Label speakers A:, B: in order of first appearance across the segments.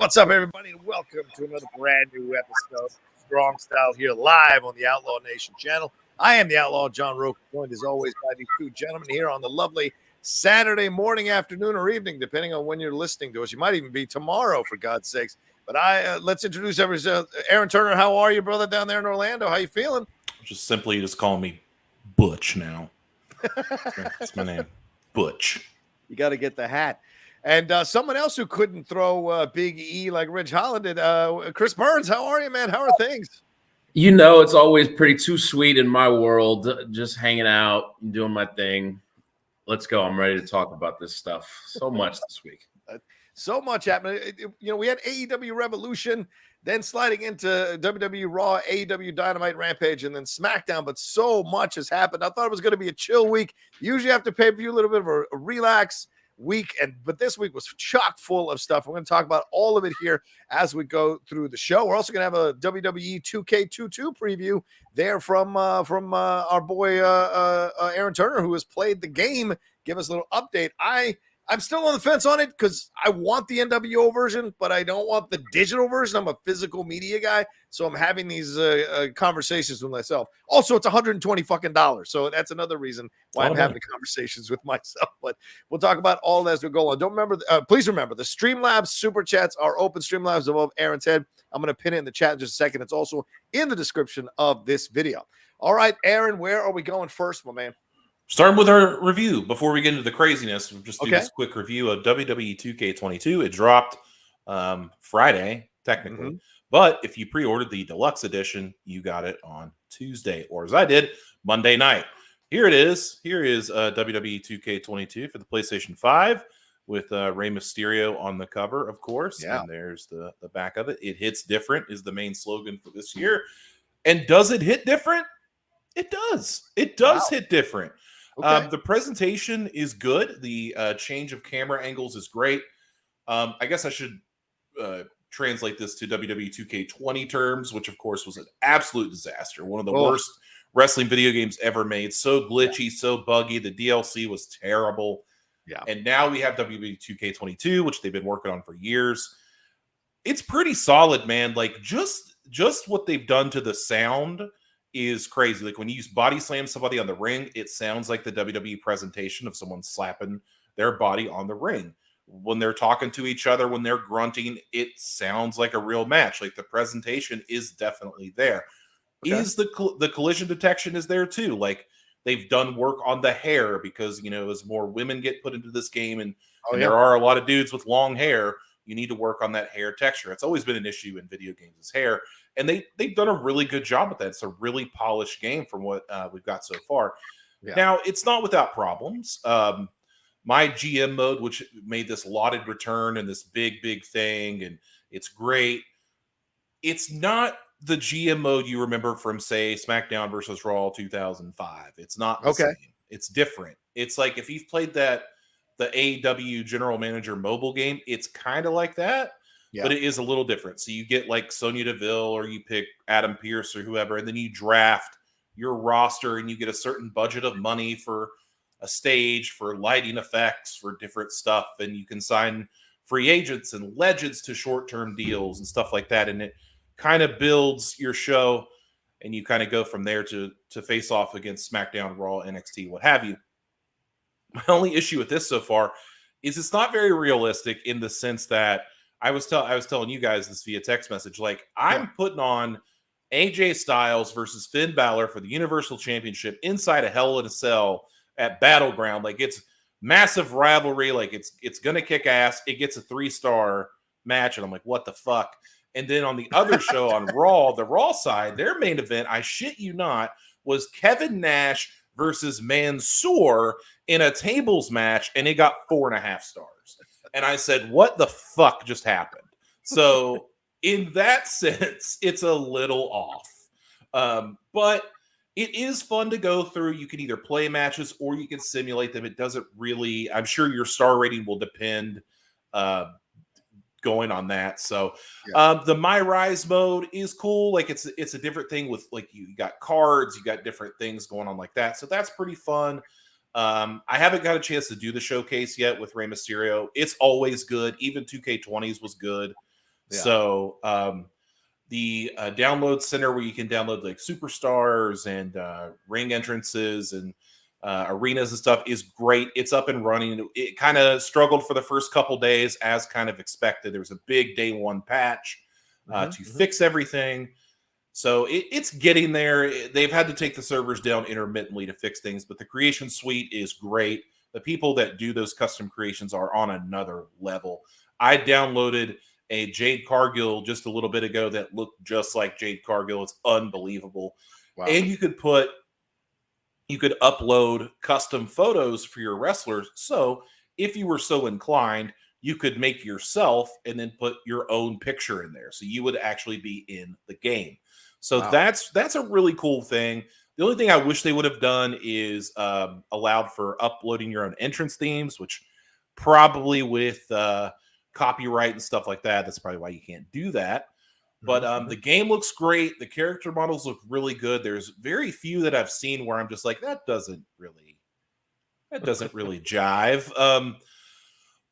A: What's up, everybody, and welcome to another brand new episode of Strong Style here live on the Outlaw Nation channel. I am the Outlaw John Rocha, joined as always by these two gentlemen here on the lovely Saturday morning, afternoon, or evening, depending on when you're listening to us. You might even be tomorrow, for God's sakes. But let's introduce everyone. Aaron Turner, how are you, brother, down there in Orlando? How you feeling?
B: Just call me Butch now. That's my name, Butch.
A: You got to get the hat. And someone else who couldn't throw Big E like Rich Holland did, Chris Burns. How are you, man? How are things?
C: You know, it's always pretty too sweet in my world. Just hanging out and doing my thing. Let's go. I'm ready to talk about this stuff. So much this week.
A: So much happening. We had AEW Revolution, then sliding into WWE Raw, AEW Dynamite, Rampage, and then Smackdown. But so much has happened. I thought it was going to be a chill week. Usually after pay-per-view, a little bit of a relax week, but this week was chock full of stuff. We're going to talk about all of it here as we go through the show. We're also going to have a WWE 2K22 preview there from our boy Aaron Turner, who has played the game. Give us a little update. I'm still on the fence on it because I want the NWO version, but I don't want the digital version. I'm a physical media guy, so I'm having these conversations with myself. Also, it's $120 fucking dollars, so that's another reason why I'm having the conversations with myself. But we'll talk about all that as we go on. Please remember the Streamlabs super chats are open. Streamlabs above Aaron's head. I'm going to pin it in the chat in just a second. It's also in the description of this video. All right, Aaron, where are we going first, my man?
B: Starting with our review, before we get into the craziness, we'll just do this quick review of WWE 2K22. It dropped Friday, technically. But if you pre-ordered the deluxe edition, you got it on Tuesday, or as I did, Monday night. Here it is. Here is WWE 2K22 for the PlayStation 5 with Rey Mysterio on the cover, of course. Yeah. And there's the back of it. It hits different is the main slogan for this year. And does it hit different? It does. It does hit different. Okay. The presentation is good. The change of camera angles is great. I guess I should translate this to WWE 2K20 terms, which, of course, was an absolute disaster. One of the worst wrestling video games ever made. So glitchy, so buggy. The DLC was terrible. Yeah. And now we have WWE 2K22, which they've been working on for years. It's pretty solid, man. Like, just what they've done to the sound is crazy. Like when you body slam somebody on the ring, it sounds like the WWE presentation of someone slapping their body on the ring. When they're talking to each other, when they're grunting, it sounds like a real match. Like the presentation is definitely there. Okay. Is the collision detection is there too? Like they've done work on the hair because, as more women get put into this game and there are a lot of dudes with long hair, you need to work on that hair texture. It's always been an issue in video games is hair. And they've done a really good job with that. It's a really polished game from what we've got so far. Yeah. Now, it's not without problems. My GM mode, which made this lauded return and this big, big thing, and it's great. It's not the GM mode you remember from, say, SmackDown versus Raw 2005. It's not the same. It's different. It's like if you've played the AEW General Manager mobile game, it's kind of like that. Yeah. But it is a little different. So you get like Sonya Deville or you pick Adam Pearce or whoever, and then you draft your roster and you get a certain budget of money for a stage, for lighting effects, for different stuff. And you can sign free agents and legends to short-term deals and stuff like that. And it kind of builds your show and you kind of go from there to face off against SmackDown, Raw, NXT, what have you. My only issue with this so far is it's not very realistic in the sense that I was telling you guys this via text message. Like I'm putting on AJ Styles versus Finn Balor for the Universal Championship inside a Hell in a Cell at Battleground. Like it's massive rivalry. Like it's gonna kick ass. It gets a 3-star match, and I'm like, what the fuck? And then on the other show on Raw, the Raw side, their main event, I shit you not, was Kevin Nash versus Mansoor in a tables match, and it got 4.5 stars. And I said, what the fuck just happened? So in that sense, it's a little off. But it is fun to go through. You can either play matches or you can simulate them. It doesn't really, I'm sure your star rating will depend going on that. So the My Rise mode is cool. Like it's a different thing with like you got cards, you got different things going on like that. So that's pretty fun. I haven't got a chance to do the showcase yet with Rey Mysterio. It's always good. Even 2K20s was good. So the download center where you can download like superstars and ring entrances and arenas and stuff is great. It's up and running. It kind of struggled for the first couple days as kind of expected. There was a big day one patch to fix everything. So it's getting there. They've had to take the servers down intermittently to fix things, but the creation suite is great. The people that do those custom creations are on another level. I downloaded a Jade Cargill just a little bit ago that looked just like Jade Cargill. It's unbelievable. Wow. And you could upload custom photos for your wrestlers. So if you were so inclined, you could make yourself and then put your own picture in there. So you would actually be in the game. So that's a really cool thing. The only thing I wish they would have done is allowed for uploading your own entrance themes, which probably with copyright and stuff like that, that's probably why you can't do that. But the game looks great. The character models look really good. There's very few that I've seen where I'm just like, that doesn't really jive.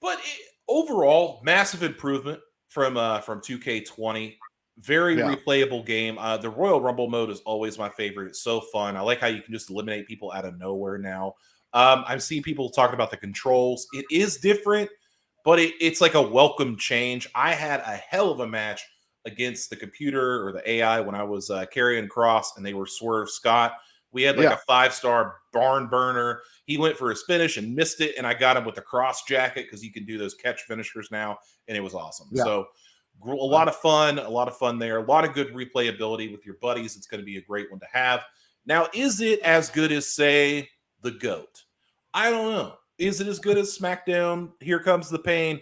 B: But overall, massive improvement from 2K20. Very replayable game. The Royal Rumble mode is always my favorite. It's so fun. I like how you can just eliminate people out of nowhere now. I'm seeing people talking about the controls. It is different, but it's like a welcome change. I had a hell of a match against the computer or the AI when I was carrying Cross, and they were Swerve Scott. We had like a 5-star barn burner. He went for his finish and missed it, and I got him with the Cross jacket because you can do those catch finishers now, and it was awesome. Yeah. So a lot of fun there. A lot of good replayability with your buddies. It's going to be a great one to have. Now, is it as good as, say, the GOAT? I don't know. Is it as good as SmackDown? Here Comes the Pain?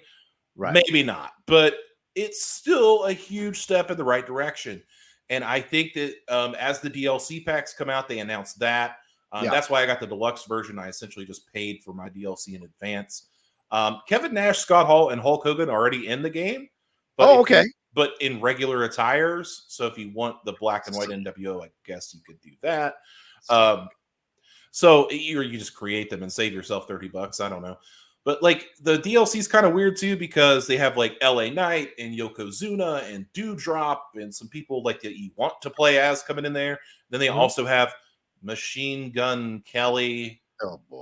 B: Right. Maybe not, but it's still a huge step in the right direction. And I think that as the DLC packs come out, they announced that. That's why I got the deluxe version. I essentially just paid for my DLC in advance. Kevin Nash, Scott Hall, and Hulk Hogan are already in the game. But but in regular attires. So if you want the black and white NWO, I guess you could do that. So you just create them and save yourself $30. I don't know. But like the DLC is kind of weird too, because they have like LA Knight and Yokozuna and Dewdrop and some people like that you want to play as coming in there. Then they also have Machine Gun Kelly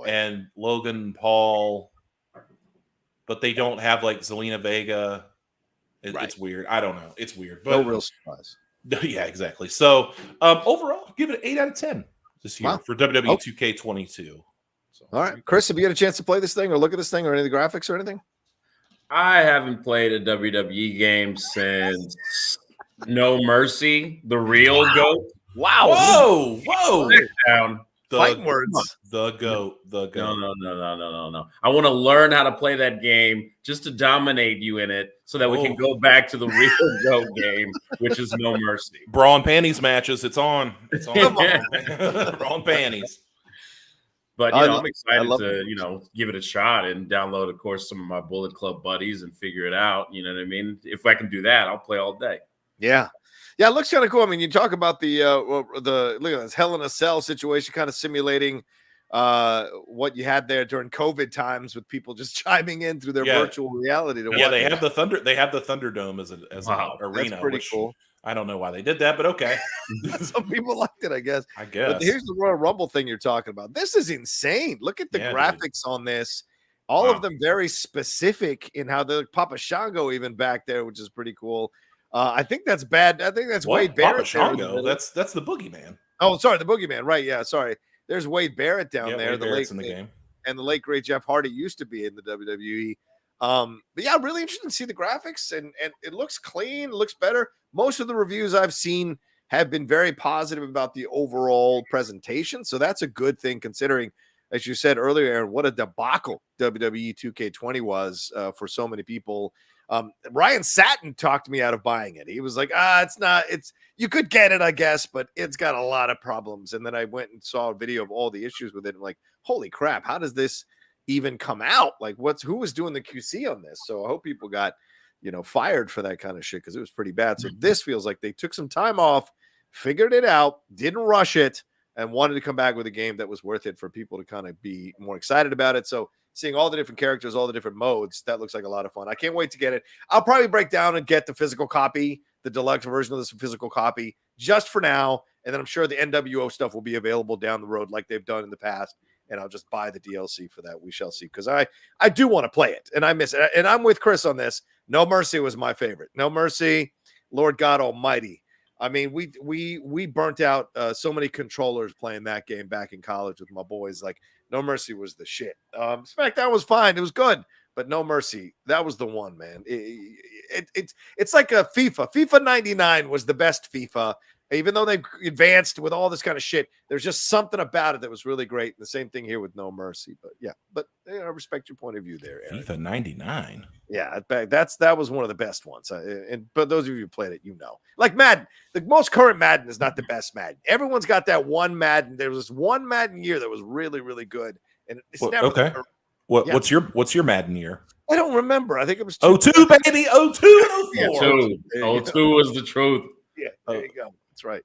B: and Logan Paul, but they don't have like Zelina Vega. It's weird. I don't know. It's weird. But,
A: no real surprise.
B: Yeah, exactly. So overall, give it an 8 out of 10 this year for WWE 2K22. So,
A: all right, Chris, have you had a chance to play this thing or look at this thing or any of the graphics or anything?
C: I haven't played a WWE game since No Mercy, the real GOAT.
A: Wow.
C: Whoa. Down.
A: Fighting words.
B: The GOAT.
C: No. I want to learn how to play that game just to dominate you in it so that we can go back to the real GOAT game, which is No Mercy.
B: Bra and panties matches. It's on. Bra and panties.
C: But, I'm excited to, give it a shot and download, of course, some of my Bullet Club buddies and figure it out. You know what I mean? If I can do that, I'll play all day.
A: Yeah. Yeah, it looks kind of cool. I mean, you talk about the look at this Hell in a Cell situation, kind of simulating what you had there during COVID times with people just chiming in through their virtual reality.
B: They have the Thunderdome as an arena.
A: That's pretty cool.
B: I don't know why they did that, but okay.
A: Some people liked it, I guess.
B: But
A: here's the Royal Rumble thing you're talking about. This is insane. Look at the graphics on this. All of them very specific in how they look. Papa Shango even back there, which is pretty cool. I think that's bad. I think that's Wade Barrett.
B: Papa Shango? That's the Boogeyman.
A: Oh, sorry, the Boogeyman. Right? Yeah, sorry. There's Wade Barrett down there.
B: Wade Barrett's in the game,
A: and the late great Jeff Hardy used to be in the WWE. But yeah, really interesting to see the graphics, and it looks clean. It looks better. Most of the reviews I've seen have been very positive about the overall presentation, so that's a good thing considering, as you said earlier, Aaron, what a debacle WWE 2K20 was for so many people. Ryan Satin talked me out of buying it. He was like, you could get it, I guess, but it's got a lot of problems. And then I went and saw a video of all the issues with it. I'm like, holy crap, how does this even come out? Like, who was doing the QC on this? So I hope people got, fired for that kind of shit because it was pretty bad. So this feels like they took some time off, figured it out, didn't rush it, and wanted to come back with a game that was worth it for people to kind of be more excited about it. So seeing all the different characters, all the different modes. That looks like a lot of fun. I can't wait to get it. I'll probably break down and get the physical copy, the deluxe version of this physical copy, just for now. And then I'm sure the NWO stuff will be available down the road like they've done in the past. And I'll just buy the DLC for that. We shall see. Because I do want to play it, and I miss it. And I'm with Chris on this. No Mercy was my favorite. No Mercy, Lord God Almighty. I mean, we burnt out so many controllers playing that game back in college with my boys. Like, No Mercy was the shit. SmackDown was fine. It was good. But No Mercy, that was the one, man. It's like a FIFA. FIFA 99 was the best FIFA. Even though they've advanced with all this kind of shit, there's just something about it that was really great. And the same thing here with No Mercy. But yeah, I respect your point of view there, Aaron.
B: FIFA 99.
A: Yeah, that was one of the best ones. But those of you who played it, you know. Like Madden, the most current Madden is not the best Madden. Everyone's got that one Madden. There was this one Madden year that was really, really good. And it's never
B: okay. What's your Madden year?
A: I don't remember. I think it was
B: 02, baby. 02 and 04.
C: 02 was the truth.
A: Yeah, there you go. That's right.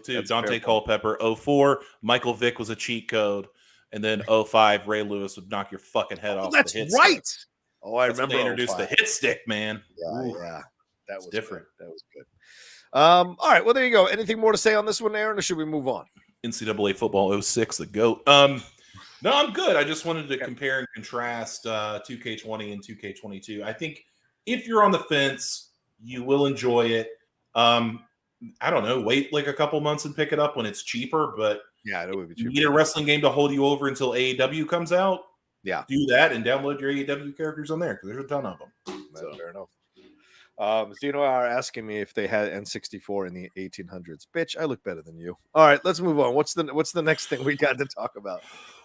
B: 02,
A: That's
B: Dante Culpepper. 04, Michael Vick was a cheat code. And then 05, Ray Lewis would knock your fucking head off.
A: That's
B: the hit
A: right.
B: Stick.
A: Oh, I
B: That's
A: remember.
B: They introduced the hit stick, man.
A: Yeah. That was
B: different.
A: Good. That was good. All right. Well, there you go. Anything more to say on this one, Aaron, or should we move on?
B: NCAA football 06, the GOAT. No, I'm good. I just wanted to compare and contrast 2K20 and 2K22. I think if you're on the fence, you will enjoy it. I don't know, wait like a couple months and pick it up when it's cheaper, but
A: yeah, it would be cheaper.
B: You need a wrestling game to hold you over until AEW comes out.
A: Yeah.
B: Do that and download your AEW characters on there because there's a ton of them.
A: Fair enough. Zeno are asking me if they had N64 in the 1800s. Bitch, I look better than you. All right, let's move on. What's the next thing we got to talk about?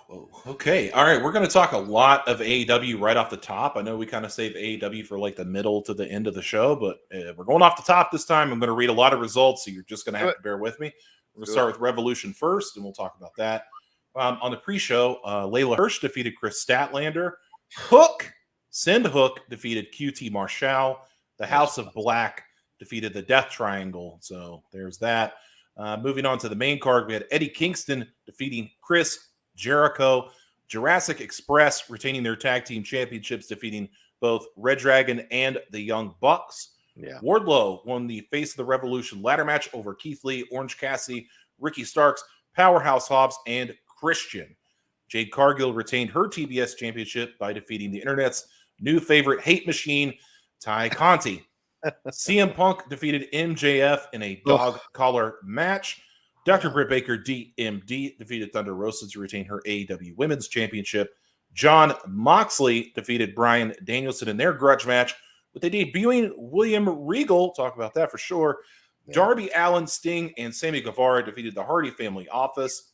B: Whoa. Okay. All right. We're going to talk a lot of AEW right off the top. I know we kind of save AEW for like the middle to the end of the show, but we're going off the top this time. I'm going to read a lot of results, so you're just going to have to bear with me. We're going to start with Revolution first, and we'll talk about that. On the pre-show, Layla Hirsch defeated Chris Statlander. Send Hook defeated QT Marshall. The House of Black defeated the Death Triangle. So there's that. Moving on to the main card, we had Eddie Kingston defeating Chris Jericho. Jurassic Express retaining their tag team championships, defeating both Red Dragon and the Young Bucks.
A: Yeah.
B: Wardlow won the Face of the Revolution ladder match over Keith Lee, Orange Cassidy, Ricky Starks, Powerhouse Hobbs, and Christian. Jade Cargill retained her TBS championship by defeating the internet's new favorite hate machine, Ty Conti. CM Punk defeated MJF in a dog collar match. Dr. Britt Baker, DMD, defeated Thunder Rosa to retain her AEW Women's Championship. John Moxley defeated Bryan Danielson in their grudge match with a debuting William Regal. Talk about that for sure. Yeah. Darby Allin, Sting, and Sammy Guevara defeated the Hardy Family Office.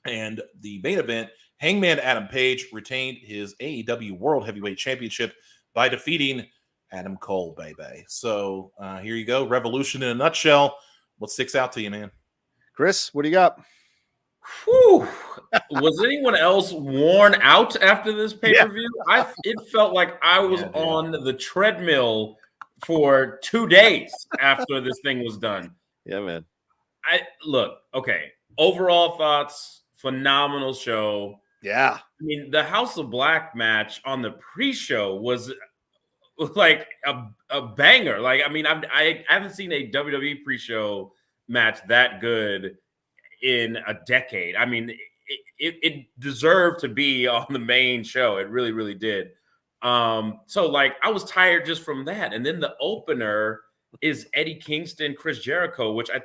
B: And the main event, Hangman Adam Page retained his AEW World Heavyweight Championship by defeating Adam Cole, baby. So here you go. Revolution in a nutshell. What sticks out to you, man?
A: Chris, what do you got?
C: Whew. Was anyone else worn out after this pay-per-view? Yeah. It felt like I was on the treadmill for 2 days after this thing was done.
A: Yeah, man.
C: Okay. Overall thoughts, phenomenal show.
A: Yeah.
C: I mean, the House of Black match on the pre-show was like a banger. Like, I mean, I haven't seen a WWE pre-show match that good in a decade. I mean, it deserved to be on the main show. It really, really did. So like I was tired just from that. And then the opener is Eddie Kingston, Chris Jericho, which I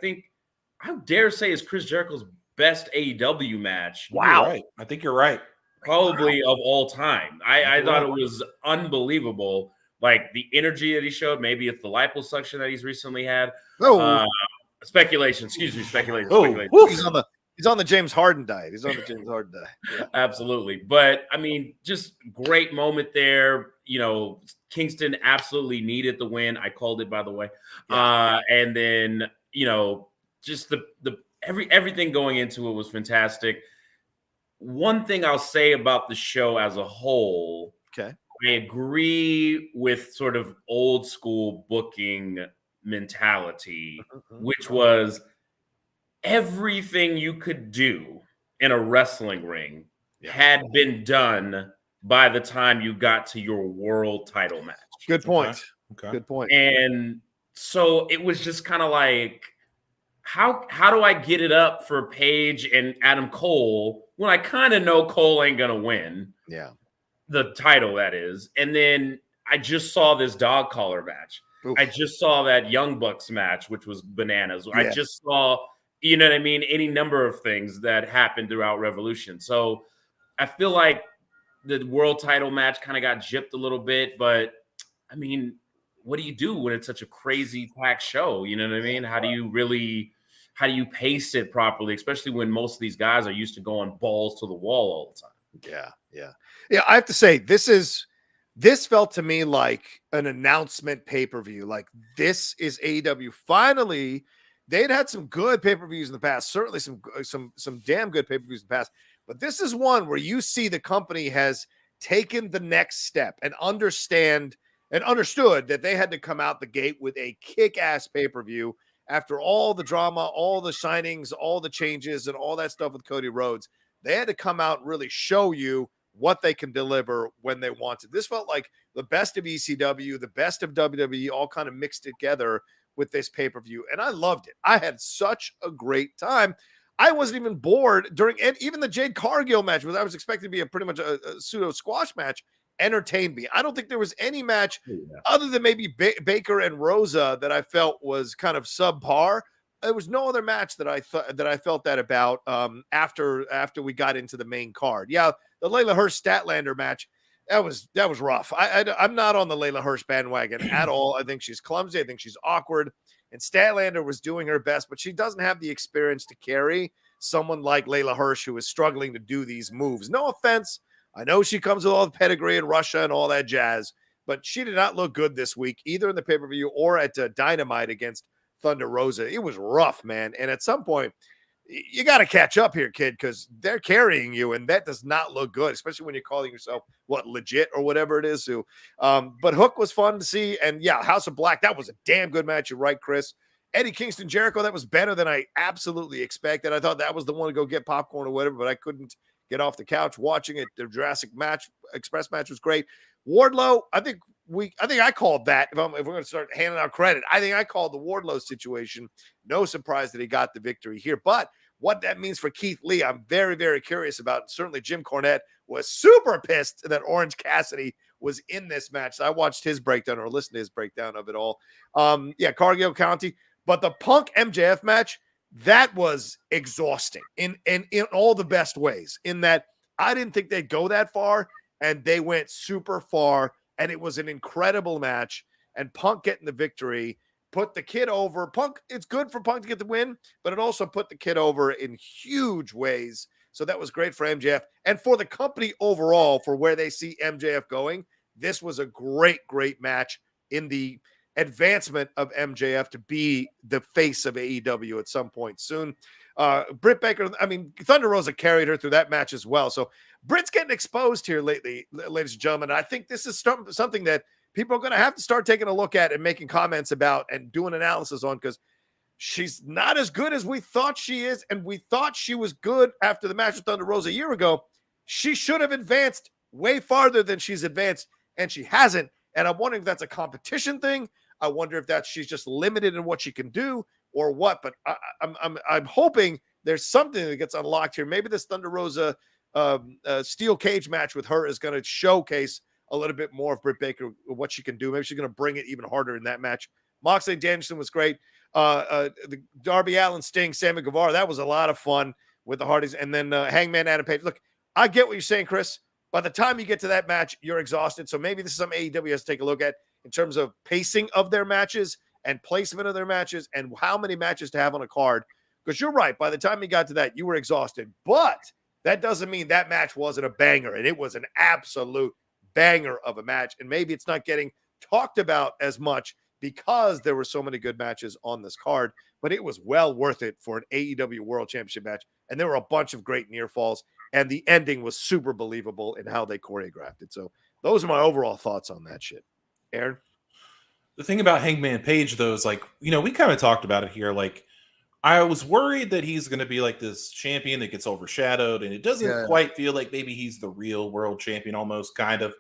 C: dare say is Chris Jericho's best AEW match.
B: Wow. Right. I think you're right.
C: Probably of all time. I thought it was unbelievable. Like the energy that he showed, maybe it's the liposuction that he's recently had. Speculation. Excuse me. Speculation.
A: He's on the James Harden diet. Yeah.
C: Absolutely. But I mean, just great moment there. You know, Kingston absolutely needed the win. I called it, by the way. Yeah. And then, you know, just the everything going into it was fantastic. One thing I'll say about the show as a whole.
A: Okay.
C: I agree with sort of old school booking mentality, which was everything you could do in a wrestling ring had been done by the time you got to your world title match.
A: Good point.
B: Okay.
A: Good point.
C: And so it was just kind of like, how do I get it up for Paige and Adam Cole when I kind of know Cole ain't gonna win?
A: Yeah,
C: the title, that is. And then I just saw this dog collar match.
A: Oof.
C: I just saw that Young Bucks match, which was bananas.
A: Yeah.
C: I just saw, you know what I mean, any number of things that happened throughout Revolution. So I feel like the world title match kind of got gypped a little bit, but I mean, what do you do when it's such a crazy packed show? You know what I mean? How do you pace it properly, especially when most of these guys are used to going balls to the wall all the time?
A: Yeah. I have to say, this felt to me like an announcement pay-per-view. Like, this is AEW. Finally, they'd had some good pay-per-views in the past, certainly some damn good pay-per-views in the past. But this is one where you see the company has taken the next step and understood that they had to come out the gate with a kick-ass pay-per-view after all the drama, all the signings, all the changes, and all that stuff with Cody Rhodes. They had to come out and really show you what they can deliver when they want to. This felt like the best of ECW, the best of WWE, all kind of mixed together with this pay-per-view. And I loved it. I had such a great time. I wasn't even bored during even the Jade Cargill match, which I was expecting to be pretty much a pseudo squash match, entertained me. I don't think there was any match other than maybe Baker and Rosa that I felt was kind of subpar. There was no other match that I felt that about after we got into the main card. Yeah, the Layla Hirsch Statlander match, that was rough. I'm not on the Layla Hirsch bandwagon at all. I think she's clumsy. I think she's awkward. And Statlander was doing her best, but she doesn't have the experience to carry someone like Layla Hirsch, who is struggling to do these moves. No offense. I know she comes with all the pedigree in Russia and all that jazz, but she did not look good this week, either in the pay-per-view or at Dynamite against Thunder Rosa. It was rough, man. And at some point, you got to catch up here, kid, because they're carrying you, and that does not look good, especially when you're calling yourself, legit or whatever it is. So, but Hook was fun to see. And, yeah, House of Black, that was a damn good match. You're right, Chris. Eddie Kingston Jericho, that was better than I absolutely expected. I thought that was the one to go get popcorn or whatever, but I couldn't get off the couch watching it. The Jurassic Express match was great. Wardlow, I think I called that. If we're going to start handing out credit, I think I called the Wardlow situation. No surprise that he got the victory here. But what that means for Keith Lee, I'm very, very curious about. Certainly Jim Cornette was super pissed that Orange Cassidy was in this match. So I watched his breakdown or listened to his breakdown of it all. Cargill County. But the Punk MJF match, that was exhausting in all the best ways, in that I didn't think they'd go that far, and they went super far, and it was an incredible match. And Punk getting the victory put the kid over. Punk, it's good for Punk to get the win, but it also put the kid over in huge ways. So that was great for MJF. And for the company overall, for where they see MJF going, this was a great, great match in the advancement of MJF to be the face of AEW at some point soon. Britt Baker, Thunder Rosa carried her through that match as well. So Britt's getting exposed here lately, ladies and gentlemen. I think this is something that people are going to have to start taking a look at and making comments about and doing analysis on, because she's not as good as we thought she is. And we thought she was good after the match with Thunder Rosa a year ago. She should have advanced way farther than she's advanced, and she hasn't. And I'm wondering if that's a competition thing. I wonder if she's just limited in what she can do or what. But I'm hoping there's something that gets unlocked here. Maybe this Thunder Rosa steel cage match with her is going to showcase a little bit more of Britt Baker, what she can do. Maybe she's going to bring it even harder in that match. Moxley and Danielson was great. The Darby Allin, Sting, Sammy Guevara, that was a lot of fun with the Hardys. And then Hangman Adam Page. Look, I get what you're saying, Chris. By the time you get to that match, you're exhausted. So maybe this is something AEW has to take a look at in terms of pacing of their matches and placement of their matches and how many matches to have on a card. Because you're right. By the time you got to that, you were exhausted. But that doesn't mean that match wasn't a banger. And it was an absolute banger of a match. And maybe it's not getting talked about as much because there were so many good matches on this card. But it was well worth it for an AEW World Championship match. And there were a bunch of great near falls. And the ending was super believable in how they choreographed it. So those are my overall thoughts on that shit. Aaron?
B: The thing about Hangman Page, though, is we kind of talked about it here. I was worried that he's going to be like this champion that gets overshadowed, and it doesn't quite feel like maybe he's the real world champion, almost kind of.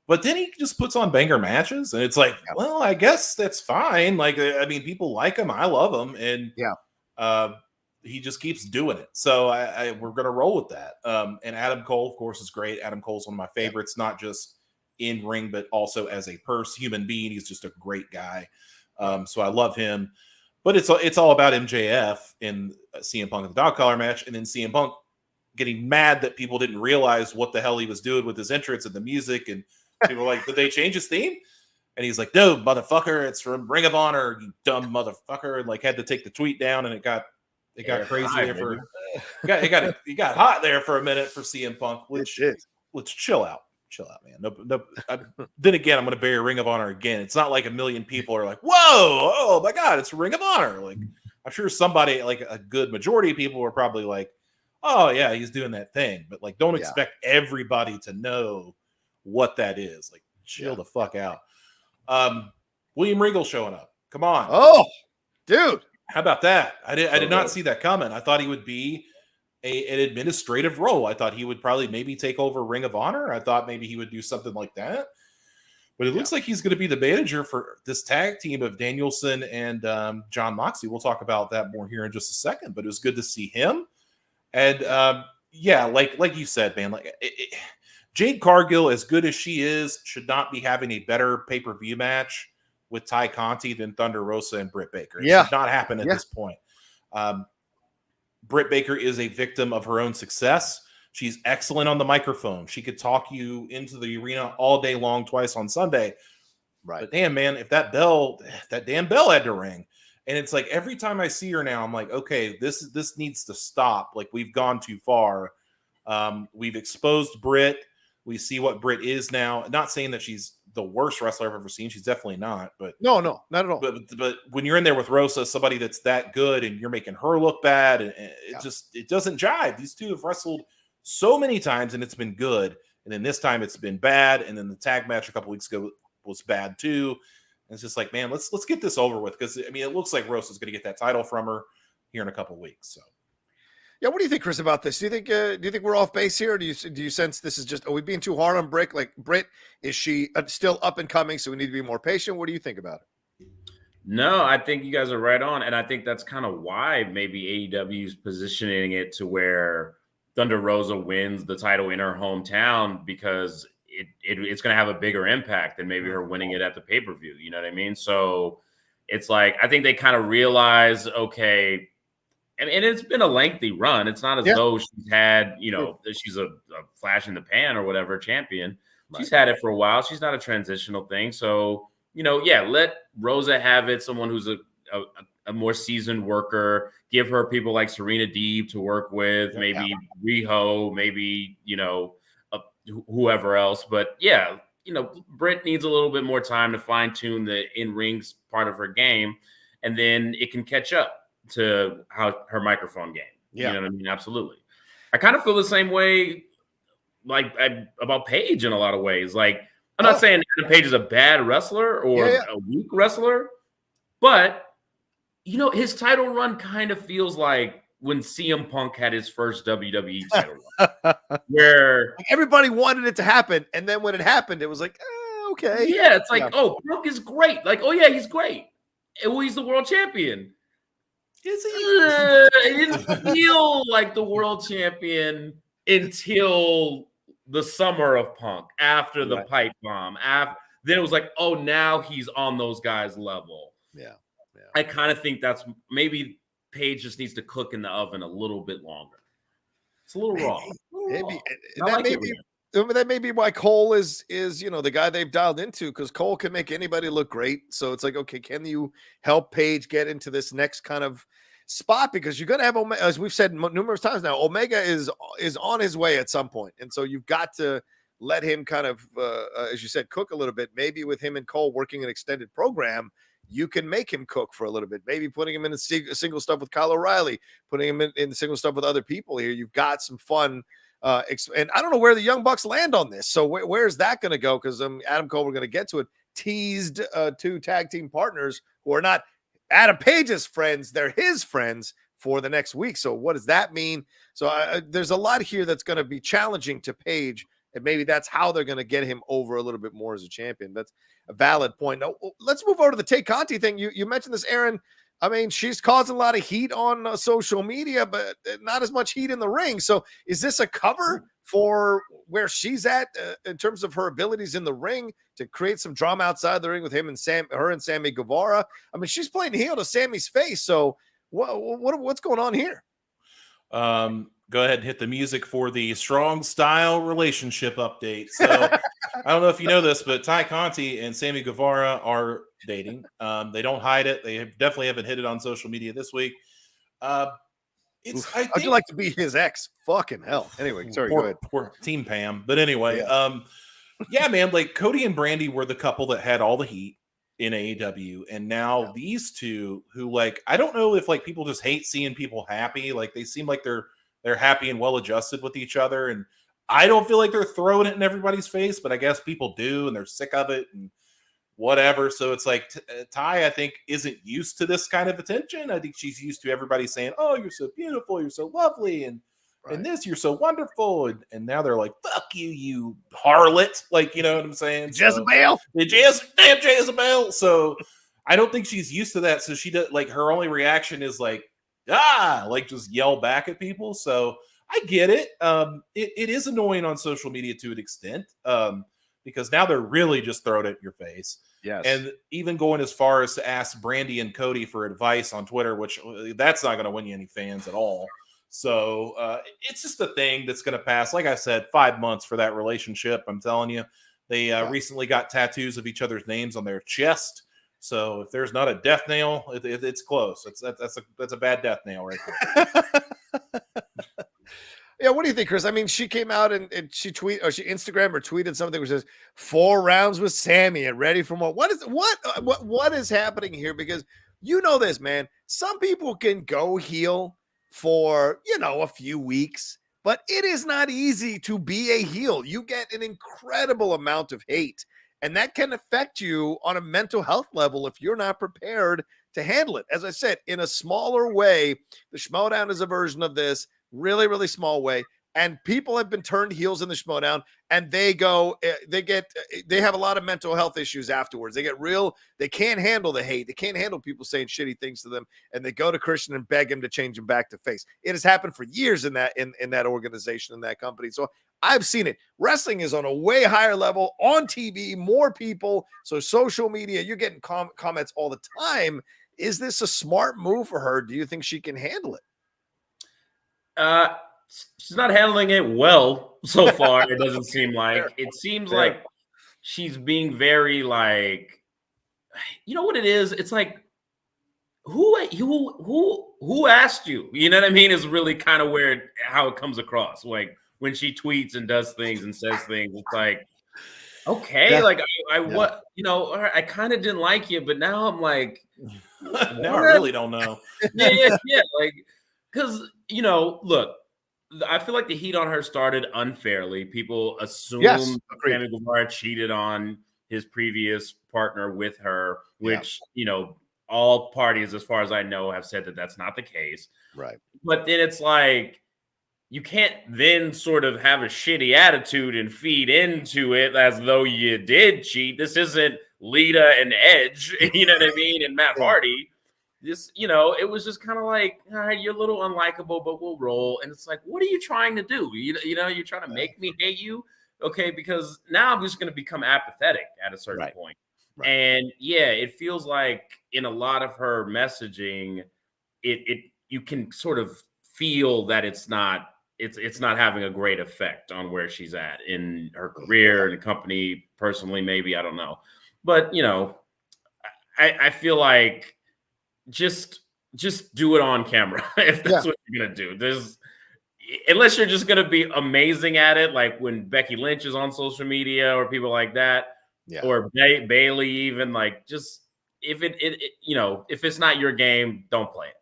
B: But then he just puts on banger matches, and it's like, well, I guess that's fine. Like, I mean, people like him, I love him, and he just keeps doing it. So we're going to roll with that. And Adam Cole, of course, is great. Adam Cole's one of my favorites, not just in ring, but also as a human being. He's just a great guy. So I love him. But it's all about MJF in CM Punk in the dog collar match, and then CM Punk getting mad that people didn't realize what the hell he was doing with his entrance and the music, and people were like, "Did they change his theme?" And he's like, "No, motherfucker, it's from Ring of Honor, you dumb motherfucker!" And like had to take the tweet down, and it got crazy there for it got hot there for a minute for CM Punk. Let's chill out. Chill out, man. No. Then again, I'm going to bury Ring of Honor again. It's not like a million people are like, "Whoa, oh my God, it's Ring of Honor." Like, I'm sure somebody, like a good majority of people, were probably like, "Oh yeah, he's doing that thing," but like, don't expect everybody to know what that is. Like, chill the fuck out. William Regal showing up. Come on.
A: Oh, dude,
B: how about that? I did not see that coming. I thought he would be an administrative role. I thought he would probably maybe take over Ring of Honor. I thought maybe he would do something like that. But it looks like he's going to be the manager for this tag team of Danielson and John Moxley. We'll talk about that more here in just a second. But it was good to see him. And like you said, man, Jade Cargill, as good as she is, should not be having a better pay-per-view match with Ty Conti than Thunder Rosa and Britt Baker. It should not happen at this point. Britt Baker is a victim of her own success. She's excellent on the microphone. She could talk you into the arena all day long, twice on Sunday. Right. But damn, man, if that damn bell had to ring. And it's like every time I see her now, I'm like, okay, this needs to stop. Like, we've gone too far. We've exposed Britt. We see what Britt is now. Not saying that she's the worst wrestler I've ever seen. She's definitely not. But
A: no, not at all.
B: But when you're in there with Rosa, somebody that's that good, and you're making her look bad, and it doesn't jive. These two have wrestled so many times, and it's been good. And then this time it's been bad. And then the tag match a couple weeks ago was bad too. And it's just like, man, let's get this over with, because I mean, it looks like Rosa's going to get that title from her here in a couple weeks. So.
A: Yeah, what do you think, Chris, about this? Do you think we're off base here? Or do you sense this is just, are we being too hard on Britt? Like, Britt, is she still up and coming, so we need to be more patient? What do you think about it?
C: No, I think you guys are right on, and I think that's kind of why maybe AEW is positioning it to where Thunder Rosa wins the title in her hometown, because it's going to have a bigger impact than maybe her winning it at the pay-per-view. You know what I mean? So it's like, I think they kind of realize, okay. And it's been a lengthy run. It's not as though she's had, she's a flash in the pan or whatever champion. Right. She's had it for a while. She's not a transitional thing. So, let Rosa have it. Someone who's a more seasoned worker. Give her people like Serena Deeb to work with. Maybe Riho. Maybe, whoever else. But, Britt needs a little bit more time to fine-tune the in-ring part of her game. And then it can catch up to how her microphone game. You know what I mean? Absolutely. I kind of feel the same way about Paige in a lot of ways. Like, I'm not saying Adam Page is a bad wrestler or a weak wrestler, but his title run kind of feels like when CM Punk had his first WWE title run, where
A: everybody wanted it to happen, and then when it happened, it was like, okay.
C: Yeah, it's like, oh, Punk is great. Like, oh yeah, he's great. Oh, he's the world champion. Is he? It didn't feel like the world champion until the summer of Punk, after the pipe bomb. Then it was like, oh, now he's on those guys' level. Yeah. I kind of think that's maybe Paige just needs to cook in the oven a little bit longer. It's a little raw.
A: Maybe that may be why Cole is the guy they've dialed into, because Cole can make anybody look great. So it's like, okay, can you help Paige get into this next kind of spot? Because you're going to have Omega, as we've said numerous times now, Omega is on his way at some point. And so you've got to let him kind of, as you said, cook a little bit. Maybe with him and Cole working an extended program, you can make him cook for a little bit. Maybe putting him in the single stuff with Kyle O'Reilly, putting him in the single stuff with other people here. You've got some fun. And I don't know where the Young Bucks land on this. So where is that going to go? Because Adam Cole, we're going to get to it, teased two tag team partners who are not Adam Page's friends, they're his friends for the next week. So what does that mean? So there's a lot here that's going to be challenging to Page, and maybe that's how they're going to get him over a little bit more as a champion. That's a valid point. Now, let's move over to the Tay Conti thing. You mentioned this, Aaron. I mean, she's causing a lot of heat on social media, but not as much heat in the ring. So is this a cover for where she's at in terms of her abilities in the ring to create some drama outside the ring with him and her and Sammy Guevara? I mean, she's playing heel to Sammy's face. So what's going on here?
B: Go ahead and hit the music for the strong style relationship update. So I don't know if you know this, but Tay Conti and Sammy Guevara are dating. They don't hide it. They definitely haven't hit it on social media this week. How'd
A: you like to be his ex? Fucking hell. Anyway, sorry, go ahead.
B: Poor Team Pam. But anyway, yeah, man, like Cody and Brandy were the couple that had all the heat in AEW, and now these two who, like, I don't know if like people just hate seeing people happy. Like they seem like they're happy and well adjusted with each other, and I don't feel like they're throwing it in everybody's face, but I guess people do, and they're sick of it and whatever. So it's like Ty, I think, isn't used to this kind of attention. I think she's used to everybody saying, "Oh, you're so beautiful, you're so lovely," and this, you're so wonderful, and now they're like, "Fuck you, you harlot!" Like, you know what I'm saying?
A: Jezebel,
B: damn Jezebel. So I don't think she's used to that. So she does, like, her only reaction is like, like just yell back at people. So I get it. It is annoying on social media to an extent, because now they're really just throwing it in your face.
A: Yes.
B: And even going as far as to ask Brandy and Cody for advice on Twitter, which that's not going to win you any fans at all. So it's just a thing that's going to pass. Like I said, 5 months for that relationship. I'm telling you, they recently got tattoos of each other's names on their chest. So if there's not a death nail, it's close. That's a bad death nail right there.
A: Yeah, what do you think, Chris? I mean, she came out and she Instagram or tweeted something which says 4 rounds with Sammy and ready for more. What is happening here? Because you know this, man. Some people can go heel for, a few weeks, but it is not easy to be a heel. You get an incredible amount of hate, and that can affect you on a mental health level if you're not prepared to handle it. As I said, in a smaller way, the Schmodown is a version of this, really, really small way. And people have been turned heels in the Schmodown, and they have a lot of mental health issues afterwards. They can't handle the hate. They can't handle people saying shitty things to them, and they go to Christian and beg him to change him back to face. It has happened for years in that organization, in that company. So I've seen it. Wrestling is on a way higher level on TV, more people. So social media, you're getting comments all the time. Is this a smart move for her? Do you think she can handle it?
C: She's not handling it well so far. It doesn't seem like. It seems like she's being very like, you know what it is? It's like, who asked you? You know what I mean? Is really kind of how it comes across. Like when she tweets and does things and says things, it's like, okay, like I kind of didn't like you, but now I'm like,
B: now I really don't know.
C: yeah, like, because look. I feel like the heat on her started unfairly. People assume Sammy Guevara cheated on his previous partner with her, which, all parties, as far as I know, have said that that's not the case.
A: Right.
C: But then it's like, you can't then sort of have a shitty attitude and feed into it as though you did cheat. This isn't Lita and Edge, you know what I mean? And Matt Hardy. This, it was just kind of like, all right, you're a little unlikable, but we'll roll. And it's like, what are you trying to do? You're trying to make me hate you. Okay. Because now I'm just going to become apathetic at a certain point. Right. And it feels like in a lot of her messaging, you can sort of feel that it's not having a great effect on where she's at in her career and the company personally, maybe, I don't know. But, I feel like, just do it on camera if that's what you're gonna do. Unless you're just gonna be amazing at it, like when Becky Lynch is on social media or people like that, or Bailey, even, like, just if if it's not your game, don't play it.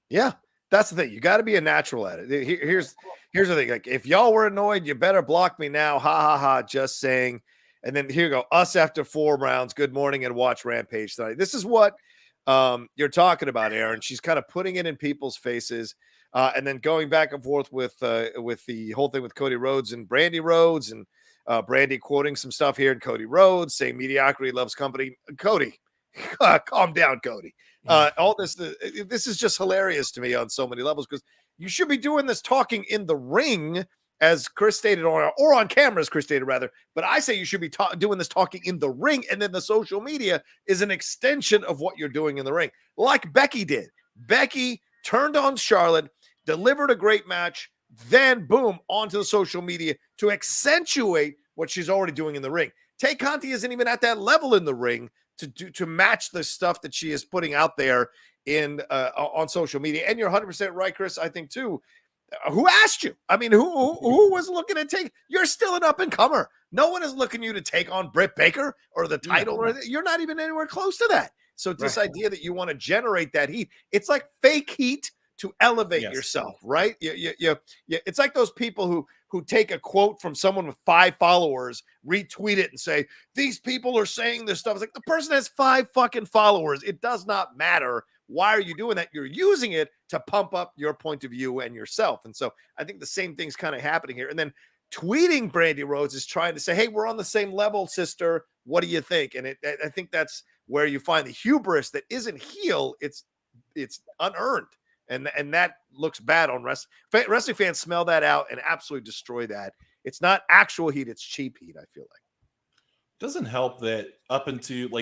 A: Yeah, that's the thing. You got to be a natural at it. Here's the thing. Like, if y'all were annoyed, you better block me now. Ha ha ha. Just saying. And then here you go. Us after 4 rounds. Good morning and watch Rampage tonight. This is what you're talking about, Aaron. She's kind of putting it in people's faces, and then going back and forth with the whole thing with Cody Rhodes and Brandy Rhodes, and Brandy quoting some stuff here, and Cody Rhodes saying mediocrity loves company. Cody, calm down, Cody. All this is just hilarious to me on so many levels, because you should be doing this talking in the ring, as Chris stated, or on camera, as Chris stated, rather. But I say you should be doing this talking in the ring, and then the social media is an extension of what you're doing in the ring, like Becky did. Becky turned on Charlotte, delivered a great match, then boom, onto the social media to accentuate what she's already doing in the ring. Tay Conti isn't even at that level in the ring to match the stuff that she is putting out there in on social media. And you're 100% right, Chris. I think too. Who asked you? I mean, who was looking to take? You're still an up and comer. No one is looking you to take on Britt Baker or the title, or you're not even anywhere close to that. So this idea that you want to generate that heat, it's like fake heat to elevate yourself, right? It's like those people who take a quote from someone with 5 followers, retweet it, and say, these people are saying this stuff. It's like, the person has 5 fucking followers. It does not matter. Why are you doing that? You're using it to pump up your point of view and yourself. And so I think the same thing's kind of happening here. And then tweeting Brandy Rhodes is trying to say, hey, we're on the same level, sister. What do you think? And I think that's where you find the hubris that isn't heel. It's unearned. And that looks bad on wrestling. Wrestling fans smell that out and absolutely destroy that. It's not actual heat. It's cheap heat, I feel like.
B: Doesn't help that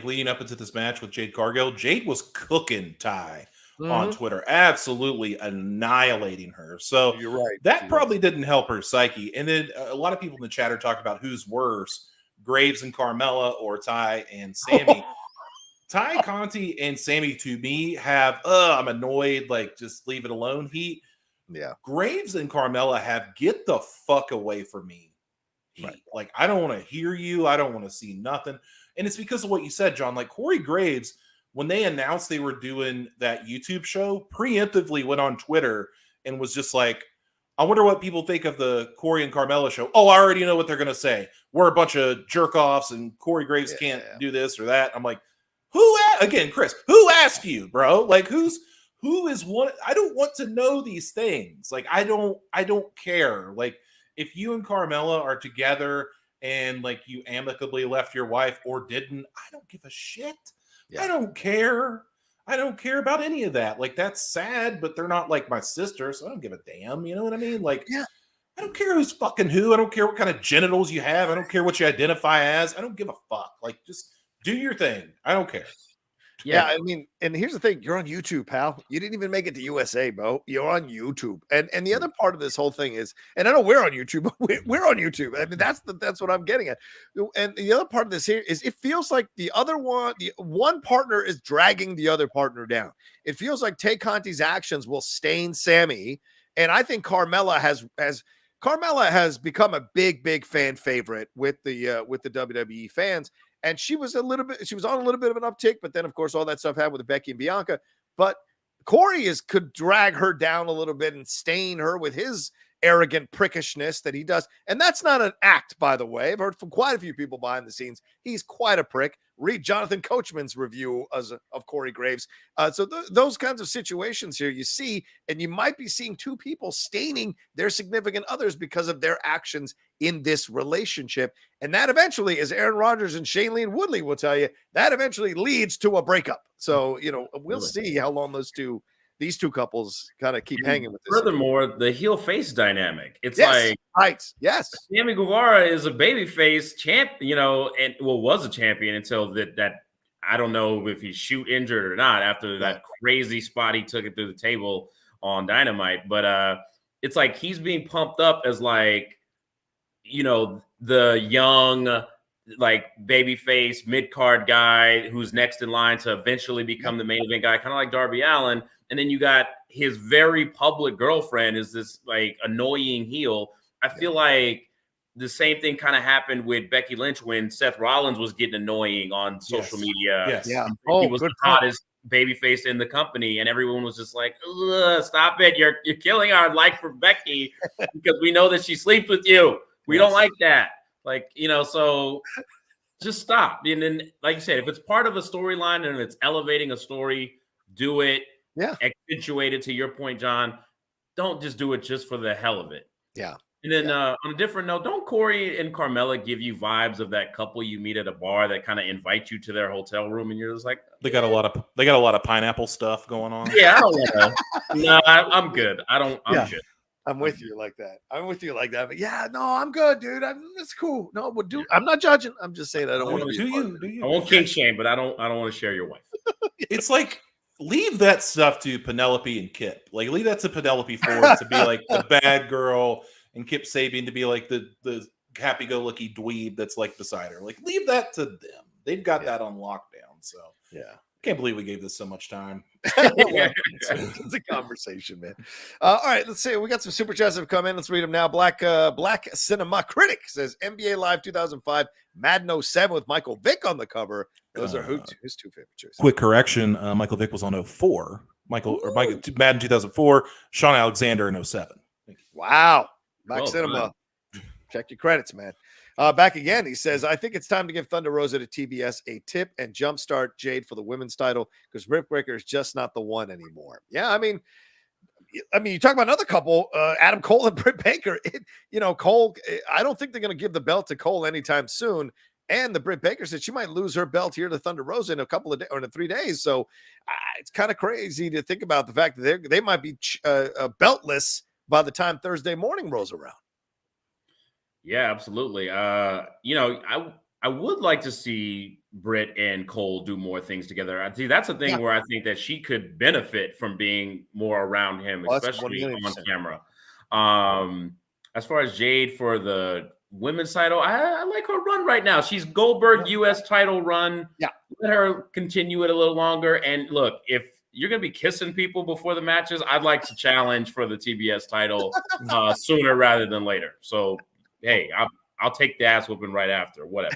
B: leading up into this match with Jade Cargill, Jade was cooking Ty on Twitter, absolutely annihilating her. So
A: you're right.
B: That probably didn't help her psyche. And then a lot of people in the chat are talking about who's worse, Graves and Carmella or Ty and Sammy. Ty Conti and Sammy, to me, have I'm annoyed, like, just leave it alone heat.
A: Yeah.
B: Graves and Carmella have get the fuck away from me. Right. Like, I don't want to hear you. I don't want to see nothing. And it's because of what you said, John. Like, Corey Graves, when they announced they were doing that YouTube show, preemptively went on Twitter and was just like, I wonder what people think of the Corey and Carmella show. Oh, I already know what they're going to say. We're a bunch of jerk-offs and Corey Graves can't do this or that. I'm like, Chris, who asked you, bro? Like, who is what? I don't want to know these things. Like, I don't care. Like, if you and Carmella are together and like you amicably left your wife or didn't, I don't give a shit. Yeah. I don't care. I don't care about any of that. Like, that's sad, but they're not like my sister, so I don't give a damn. You know what I mean? Like, I don't care who's fucking who. I don't care what kind of genitals you have. I don't care what you identify as. I don't give a fuck. Like, just do your thing. I don't care.
A: Yeah, I mean, and here's the thing: you're on YouTube, pal. You didn't even make it to USA, bro. You're on YouTube, and the other part of this whole thing is, and I know we're on YouTube, but we're on YouTube. I mean, that's what I'm getting at. And the other part of this here is, it feels like the one partner is dragging the other partner down. It feels like Tay Conti's actions will stain Sammy, and I think Carmella has become a big fan favorite with the WWE fans. And she was on a little bit of an uptick, but then of course all that stuff happened with Becky and Bianca. But Corey could drag her down a little bit and stain her with his arrogant prickishness that he does. And that's not an act, by the way. I've heard from quite a few people behind the scenes. He's quite a prick. Read Jonathan Coachman's review of Corey Graves. So those kinds of situations here you see, and you might be seeing two people staining their significant others because of their actions in this relationship. And that eventually, as Aaron Rodgers and Shailene Woodley will tell you, that eventually leads to a breakup. So, we'll see how long these two couples kind of keep hanging with this.
C: Furthermore, the heel face dynamic. It's
A: yes.
C: Sammy Guevara is a babyface champ, and was a champion until that I don't know if he's shoot injured or not after that crazy spot he took it through the table on Dynamite. But it's like he's being pumped up as like, the young, like, babyface mid-card guy who's next in line to eventually become the main event guy, kind of like Darby Allin. And then you got his very public girlfriend is this like annoying heel. I feel like the same thing kind of happened with Becky Lynch when Seth Rollins was getting annoying on social media.
B: Yes.
A: Yeah.
C: He was the hottest babyface in the company, and everyone was just like, stop it. You're killing our like for Becky because we know that she sleeps with you. We don't like that. Like, so just stop. And then, like you said, if it's part of a storyline and it's elevating a story, do it.
A: Yeah.
C: Accentuate it, to your point, John. Don't just do it just for the hell of it.
A: Yeah.
C: And then on a different note, don't Corey and Carmella give you vibes of that couple you meet at a bar that kind of invite you to their hotel room and you're just like,
B: they got a lot of pineapple stuff going on.
C: yeah, I don't want to. No, I'm good. I'm good.
A: I'm with you like that. But yeah, no, I'm good, dude. It's cool. No, I'm not judging. I'm just saying I don't want to.
B: Do you?
C: I won't kink shame, but I don't want to share your wife.
B: It's like, leave that stuff to Penelope and Kip. Like, leave that to Penelope Ford to be like the bad girl, and Kip Sabian to be like the happy-go-lucky dweeb that's like beside her. Like, leave that to them. They've got that on lockdown. So
A: yeah,
B: can't believe we gave this so much time.
A: It's a conversation, man. All right, let's see. We got some super chats that have come in. Let's read them now. Black Cinema Critic says NBA Live 2005 Madden 07 with Michael Vick on the cover. Those are his two favorite choices.
B: Quick correction: Michael Vick was on 04. Madden 2004. Sean Alexander in 07.
A: Wow, Black Cinema. Man. Check your credits, man. Back again, he says, I think it's time to give Thunder Rosa to TBS a tip and jumpstart Jade for the women's title because Britt Baker is just not the one anymore. Yeah, I mean, you talk about another couple, Adam Cole and Britt Baker. Cole, I don't think they're going to give the belt to Cole anytime soon. And the Britt Baker said she might lose her belt here to Thunder Rosa in a couple of days or in 3 days. So it's kind of crazy to think about the fact that they might be beltless by the time Thursday morning rolls around.
C: Yeah, absolutely. I would like to see Britt and Cole do more things together. I see that's a thing where I think that she could benefit from being more around him, especially on camera. As far as Jade for the women's title, I like her run right now. She's Goldberg US title run. Yeah, let her continue it a little longer. And look, if you're going to be kissing people before the matches, I'd like to challenge for the TBS title sooner rather than later. So, hey, I'll take the ass whooping right after, whatever.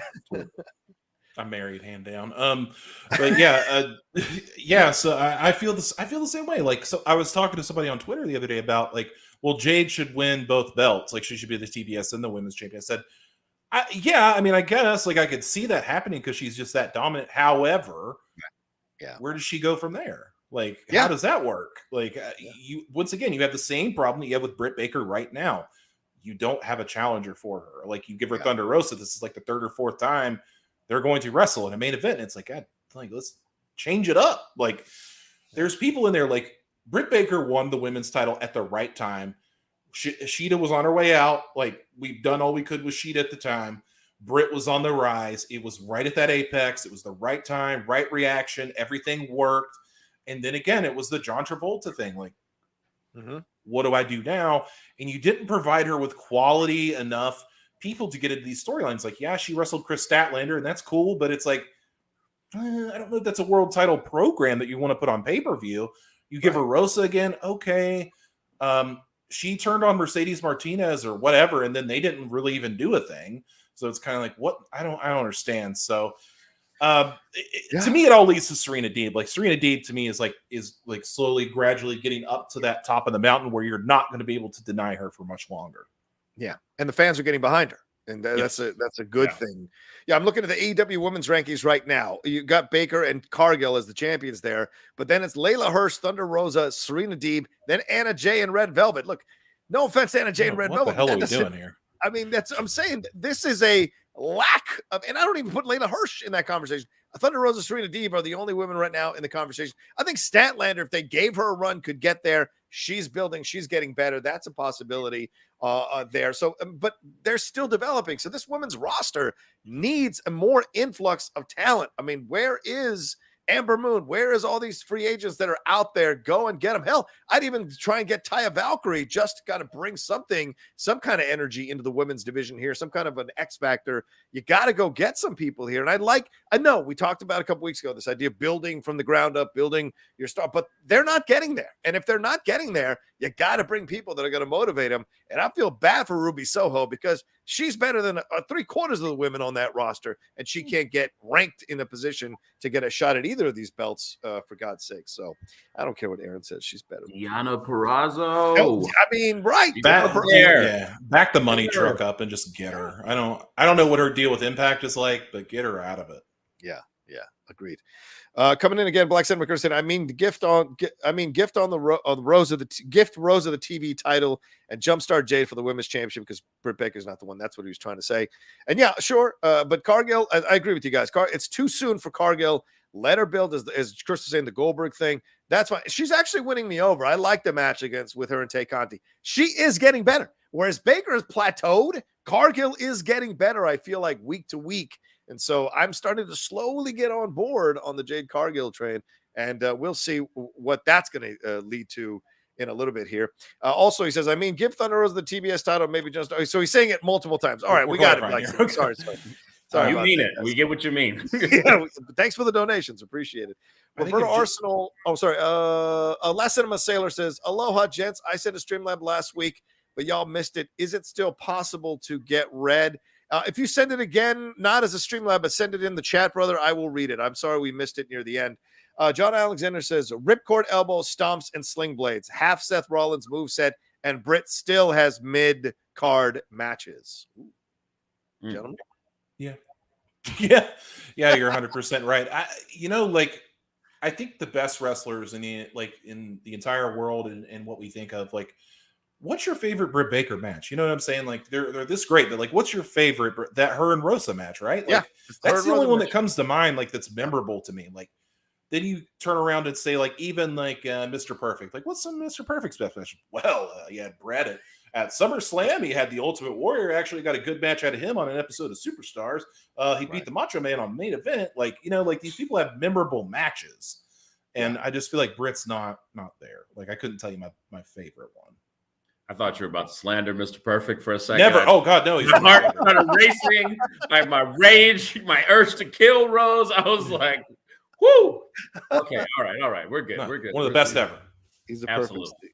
B: I'm married, hand down. But yeah, So I feel this. I feel the same way. Like, so I was talking to somebody on Twitter the other day about like, well, Jade should win both belts. Like, she should be the TBS and the women's champion. I said, I mean, I guess like I could see that happening because she's just that dominant. However, where does she go from there? Like, how does that work? Like, you once again, you have the same problem that you have with Britt Baker right now. You don't have a challenger for her. Like, you give her Thunder Rosa. This is like the third or fourth time they're going to wrestle in a main event. And it's like, God, like, let's change it up. Like, there's people in there. Like, Britt Baker won the women's title at the right time. Sheeta was on her way out. Like, we've done all we could with Sheeta at the time. Britt was on the rise. It was right at that apex. It was the right time, right reaction. Everything worked. And then again, it was the John Travolta thing. Like, what do I do now? And you didn't provide her with quality enough people to get into these storylines. Like, yeah, she wrestled Chris Statlander, and that's cool, but it's like, I don't know if that's a world title program that you want to put on pay-per-view. You give her Rosa again, okay. She turned on Mercedes Martinez or whatever, and then they didn't really even do a thing. So it's kind of like, what? I don't understand. So to me, it all leads to Serena Deeb. Like, Serena Deeb to me is slowly, gradually getting up to that top of the mountain where you're not going to be able to deny her for much longer. Yeah,
A: and the fans are getting behind her, and that's a good thing. Yeah, I'm looking at the AEW women's rankings right now. You got Baker and Cargill as the champions there, but then it's Layla Hirsch, Thunder Rosa, Serena Deeb, then Anna Jay and Red Velvet. Look, no offense, Anna Jay and Red Velvet.
B: What the hell are we doing here?
A: I mean, I'm saying this is a lack of, and I don't even put Layla Hirsch in that conversation. Thunder Rosa, Serena Deeb are the only women right now in the conversation. I think Statlander, if they gave her a run, could get there. She's building. She's getting better. That's a possibility there. So, but they're still developing. So this women's roster needs a more influx of talent. I mean, where is Amber Moon? Where is all these free agents that are out there? Go and get them. Hell, I'd even try and get Taya Valkyrie just to kind of bring some kind of energy into the women's division here, some kind of an X factor. You got to go get some people here. And I know we talked about a couple weeks ago, this idea of building from the ground up, building your star, but they're not getting there. And if they're not getting there, you got to bring people that are going to motivate them. And I feel bad for Ruby Soho because she's better than 3/4 of the women on that roster, and she can't get ranked in a position to get a shot at either of these belts, for God's sake. So I don't care what Aaron says. She's better.
C: Diana Purrazzo.
A: No, I mean, right.
B: Back the money truck up and just get her. I don't know what her deal with Impact is like, but get her out of it.
A: Yeah, agreed. Coming in again, Black Sen McCurson. Gift Rose of the TV title and jumpstart Jade for the women's championship because Britt Baker's not the one. That's what he was trying to say. And yeah, sure. But Cargill, I agree with you guys. It's too soon for Cargill. Let her build, as Chris was saying, the Goldberg thing. That's fine. She's actually winning me over. I like the match with her and Tay Conti. She is getting better. Whereas Baker has plateaued, Cargill is getting better, I feel like, week to week. And so I'm starting to slowly get on board on the Jade Cargill train, and we'll see what that's going to lead to in a little bit here. Also, he says, give Thunder Rosa the TBS title, maybe just so he's saying it multiple times. All right, we got it. Like, sorry.
C: You mean it. We get what you mean.
A: Yeah, thanks for the donations. Appreciate it. Roberto Arsenal. Last Cinema Sailor says, aloha, gents. I sent a Streamlab last week, but y'all missed it. Is it still possible to get red? If you send it again, not as a Streamlab, but send it in the chat, brother, I will read it. I'm sorry we missed it near the end. John Alexander says, ripcord elbows, stomps, and sling blades. Half Seth Rollins moveset, and Britt still has mid-card matches. Gentlemen?
B: Yeah, you're 100% right. I think the best wrestlers in the entire world and what we think of, like, what's your favorite Britt Baker match? You know what I'm saying? Like, they're this great, but like, what's your favorite that her and Rosa match, right? Like, that's the only one that comes to mind, like, that's memorable to me. Like, then you turn around and say, like, even like Mr. Perfect. Like, what's some Mr. Perfect's best match? Well, you had Brett at SummerSlam. He had the Ultimate Warrior. Actually got a good match out of him on an episode of Superstars. He beat the Macho Man on main event. Like, like, these people have memorable matches. And I just feel like Britt's not there. Like, I couldn't tell you my favorite one.
C: I thought you were about to slander Mr. Perfect for a second.
B: Never. Oh God, no. He's
C: my heart started racing. Like, my rage, my urge to kill rose. I was like, "Whoo!" Okay, all right. We're good. We're good.
B: One of the best ever.
A: He's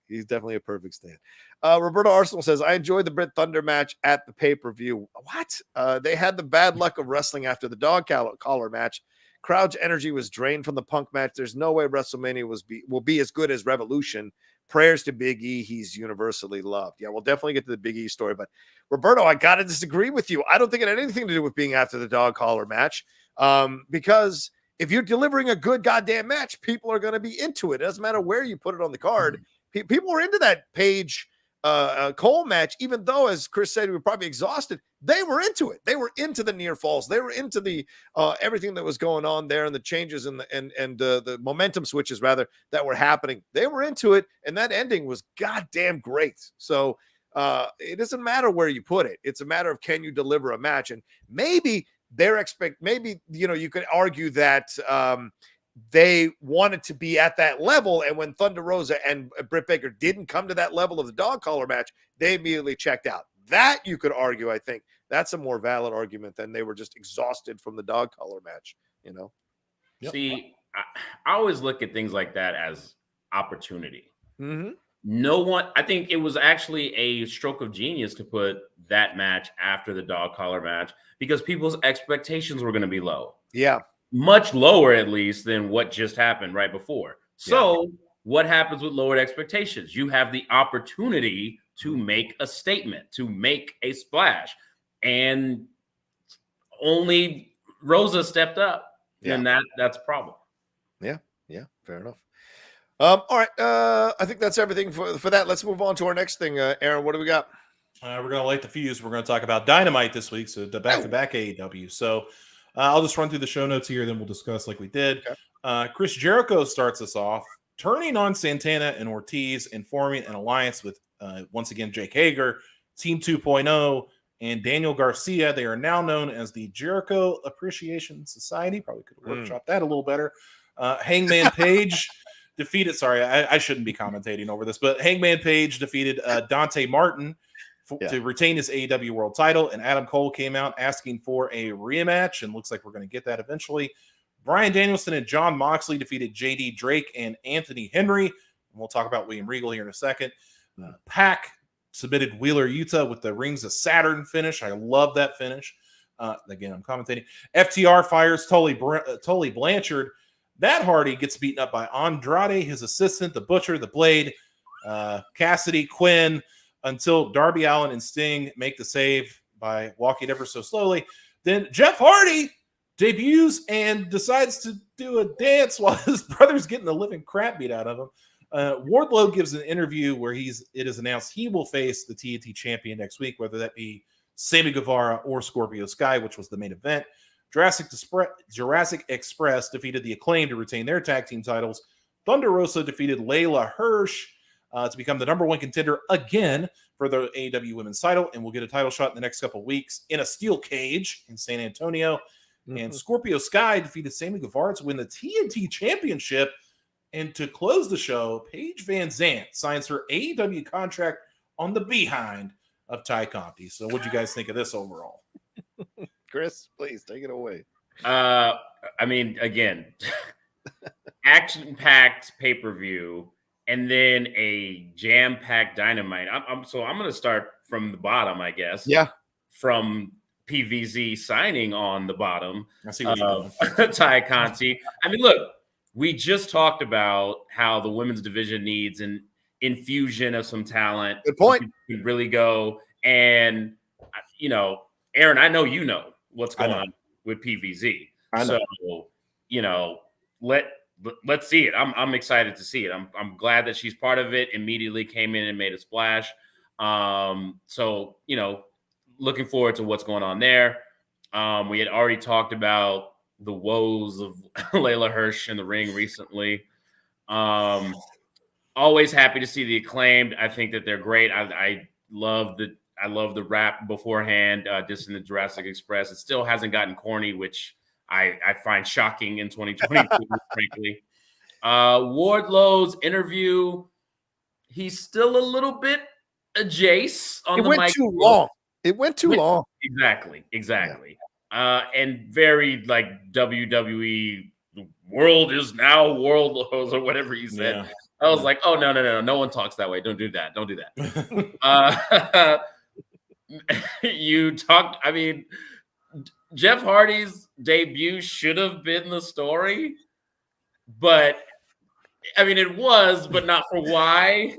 A: he's definitely a perfect stand. Roberto Arsenal says, I enjoyed the Britt Thunder match at the pay-per-view. What? They had the bad luck of wrestling after the dog collar match. Crowd's energy was drained from the Punk match. There's no way WrestleMania will be as good as Revolution. Prayers to Big E. He's universally loved. Yeah, we'll definitely get to the Big E story. But Roberto, I got to disagree with you. I don't think it had anything to do with being after the dog collar match. Because if you're delivering a good goddamn match, people are going to be into it. It doesn't matter where you put it on the card. People were into that Paige Cole match, even though, as Chris said, we were probably exhausted. They were into it. They were into the near falls. They were into the everything that was going on there and the changes and the momentum switches rather that were happening. They were into it, and that ending was goddamn great. So it doesn't matter where you put it. It's a matter of, can you deliver a match? And maybe you could argue that they wanted to be at that level, and when Thunder Rosa and Britt Baker didn't come to that level of the dog collar match, they immediately checked out. That you could argue. I think that's a more valid argument than they were just exhausted from the dog collar match.
C: Yep. See, I always look at things like that as opportunity. Mm-hmm. I think it was actually a stroke of genius to put that match after the dog collar match because people's expectations were going to be low.
A: Yeah.
C: Much lower, at least, than what just happened right before. So what happens with lowered expectations? You have the opportunity to make a statement, to make a splash. And only Rosa stepped up. Yeah. And that's a problem.
A: Yeah, fair enough. All right. I think that's everything for that. Let's move on to our next thing. Aaron, what do we got?
B: We're going to light the fuse. We're going to talk about Dynamite this week. So the back-to-back AEW. So I'll just run through the show notes here, then we'll discuss like we did. Okay. Chris Jericho starts us off, turning on Santana and Ortiz and forming an alliance with, once again, Jake Hager, Team 2.0, and Daniel Garcia. They are now known as the Jericho Appreciation Society. Probably could have workshopped that a little better. Hangman Page defeated, I shouldn't be commentating over this, but Hangman Page defeated Dante Martin to retain his AEW World title, and Adam Cole came out asking for a rematch, and looks like we're going to get that eventually. Brian Danielson and John Moxley defeated JD Drake and Anthony Henry, and we'll talk about William Regal here in a second. Pac submitted Wheeler Yuta with the Rings of Saturn finish. I love that finish. Again, I'm commentating. FTR fires Tully Blanchard. That Hardy gets beaten up by Andrade, his assistant, the Butcher, the Blade, Cassidy, Quinn, until Darby Allin and Sting make the save by walking ever so slowly. Then Jeff Hardy debuts and decides to do a dance while his brother's getting the living crap beat out of him. Wardlow gives an interview where it is announced he will face the TNT champion next week, whether that be Sammy Guevara or Scorpio Sky, which was the main event. Jurassic Express defeated the Acclaim to retain their tag team titles. Thunder Rosa defeated Layla Hirsch to become the number one contender again for the AEW Women's title, and we'll get a title shot in the next couple of weeks in a steel cage in San Antonio. And Scorpio Sky defeated Sammy Guevara to win the TNT Championship. And to close the show, Paige Van Zant signs her AEW contract on the behind of Ty Conti. So what do you guys think of this overall?
A: Chris, please take it away.
C: I mean, again, action-packed pay-per-view and then a jam-packed Dynamite. I'm going to start from the bottom, I guess.
A: Yeah.
C: From PVZ signing on the bottom.
B: I see what you're doing.
C: Ty Conti. I mean, look, we just talked about how the women's division needs an infusion of some talent.
A: Good point.
C: To really go. And, you know, Aaron, I know you know what's going on with PVZ. So, you know, let's see it. I'm excited to see it. I'm glad that she's part of it. Immediately came in and made a splash. So, you know, looking forward to what's going on there. We had already talked about the woes of Layla Hirsch in the ring recently. Always happy to see the Acclaimed. I think that they're great. I love the rap beforehand, just in the Jurassic Express. It still hasn't gotten corny, which I find shocking in 2022, frankly. Wardlow's interview, he's still a little bit a Jace on the mic.
A: It went too long.
C: Exactly. And very like WWE, the world is now Wardlow's or whatever you said.
B: Yeah.
C: I was like, oh, no one talks that way. Don't do that. I mean, Jeff Hardy's debut should have been the story, but I mean, it was, but not for why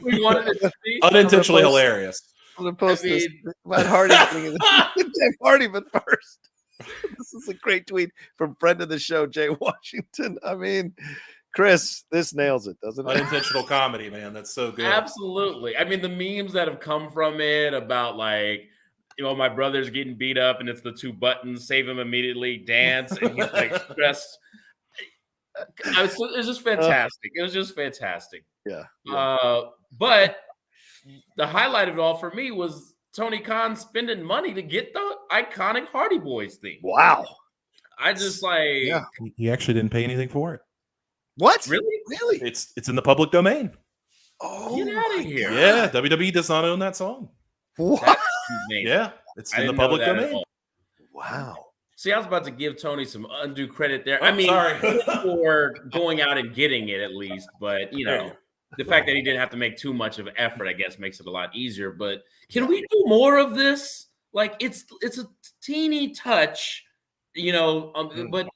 C: we wanted it to be.
B: Unintentionally hilarious.
A: I'm going to post this. Matt Hardy thing. Jeff Hardy, but first. This is a great tweet from friend of the show, Jay Washington. I mean, Chris, this nails it, doesn't it?
B: Unintentional comedy, man. That's so good.
C: Absolutely. I mean, the memes that have come from it about like, you know, my brother's getting beat up and it's the two buttons, save him immediately, dance, and he's like stressed. It was just fantastic. It was just fantastic.
A: Yeah.
C: But the highlight of it all for me was Tony Khan spending money to get the iconic Hardy Boys theme.
A: Wow.
C: I just like...
B: Yeah. He actually didn't pay anything for it.
A: What?
C: Really?
B: It's in the public domain.
A: Oh,
C: get out of here.
B: Yeah, WWE does not own that song.
A: What?
B: Yeah, it's in the public domain.
A: Wow.
C: See, I was about to give Tony some undue credit there.
B: Sorry.
C: For going out and getting it at least, but you know, the fact that he didn't have to make too much of an effort, I guess, makes it a lot easier. But can we do more of this? Like, it's a teeny touch, you know, but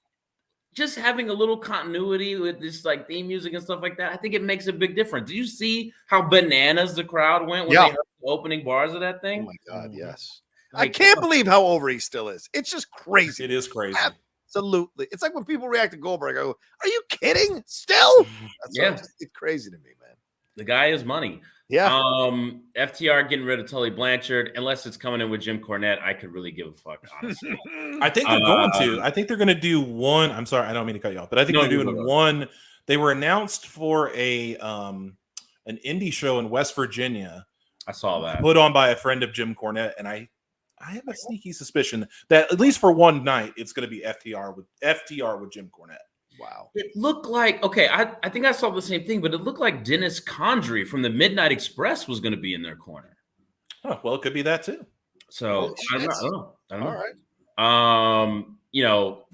C: just having a little continuity with this like theme music and stuff like that, I think it makes a big difference. Do you see how bananas the crowd went when they heard the opening bars of that thing?
A: Oh my God, yes.
C: Like,
A: I can't believe how over he still is. It's just crazy.
B: It is crazy.
A: Absolutely. It's like when people react to Goldberg, I go, are you kidding? Still? It's crazy to me, man.
C: The guy is money.
A: Yeah.
C: FTR getting rid of Tully Blanchard, unless it's coming in with Jim Cornette, I could really give a fuck, honestly.
B: I think they're going to. I think they're going to do one. I'm sorry, I don't mean to cut you off, but I think they're doing one. They were announced for an indie show in West Virginia.
C: I saw that.
B: Put on by a friend of Jim Cornette, and I have a sneaky suspicion that at least for one night, it's going to be FTR with Jim Cornette.
A: Wow.
C: It looked like, okay, I think I saw the same thing, but it looked like Dennis Condrey from the Midnight Express was going to be in their corner.
B: Oh, well, it could be that too.
C: So I don't know.
A: All right.
C: You know,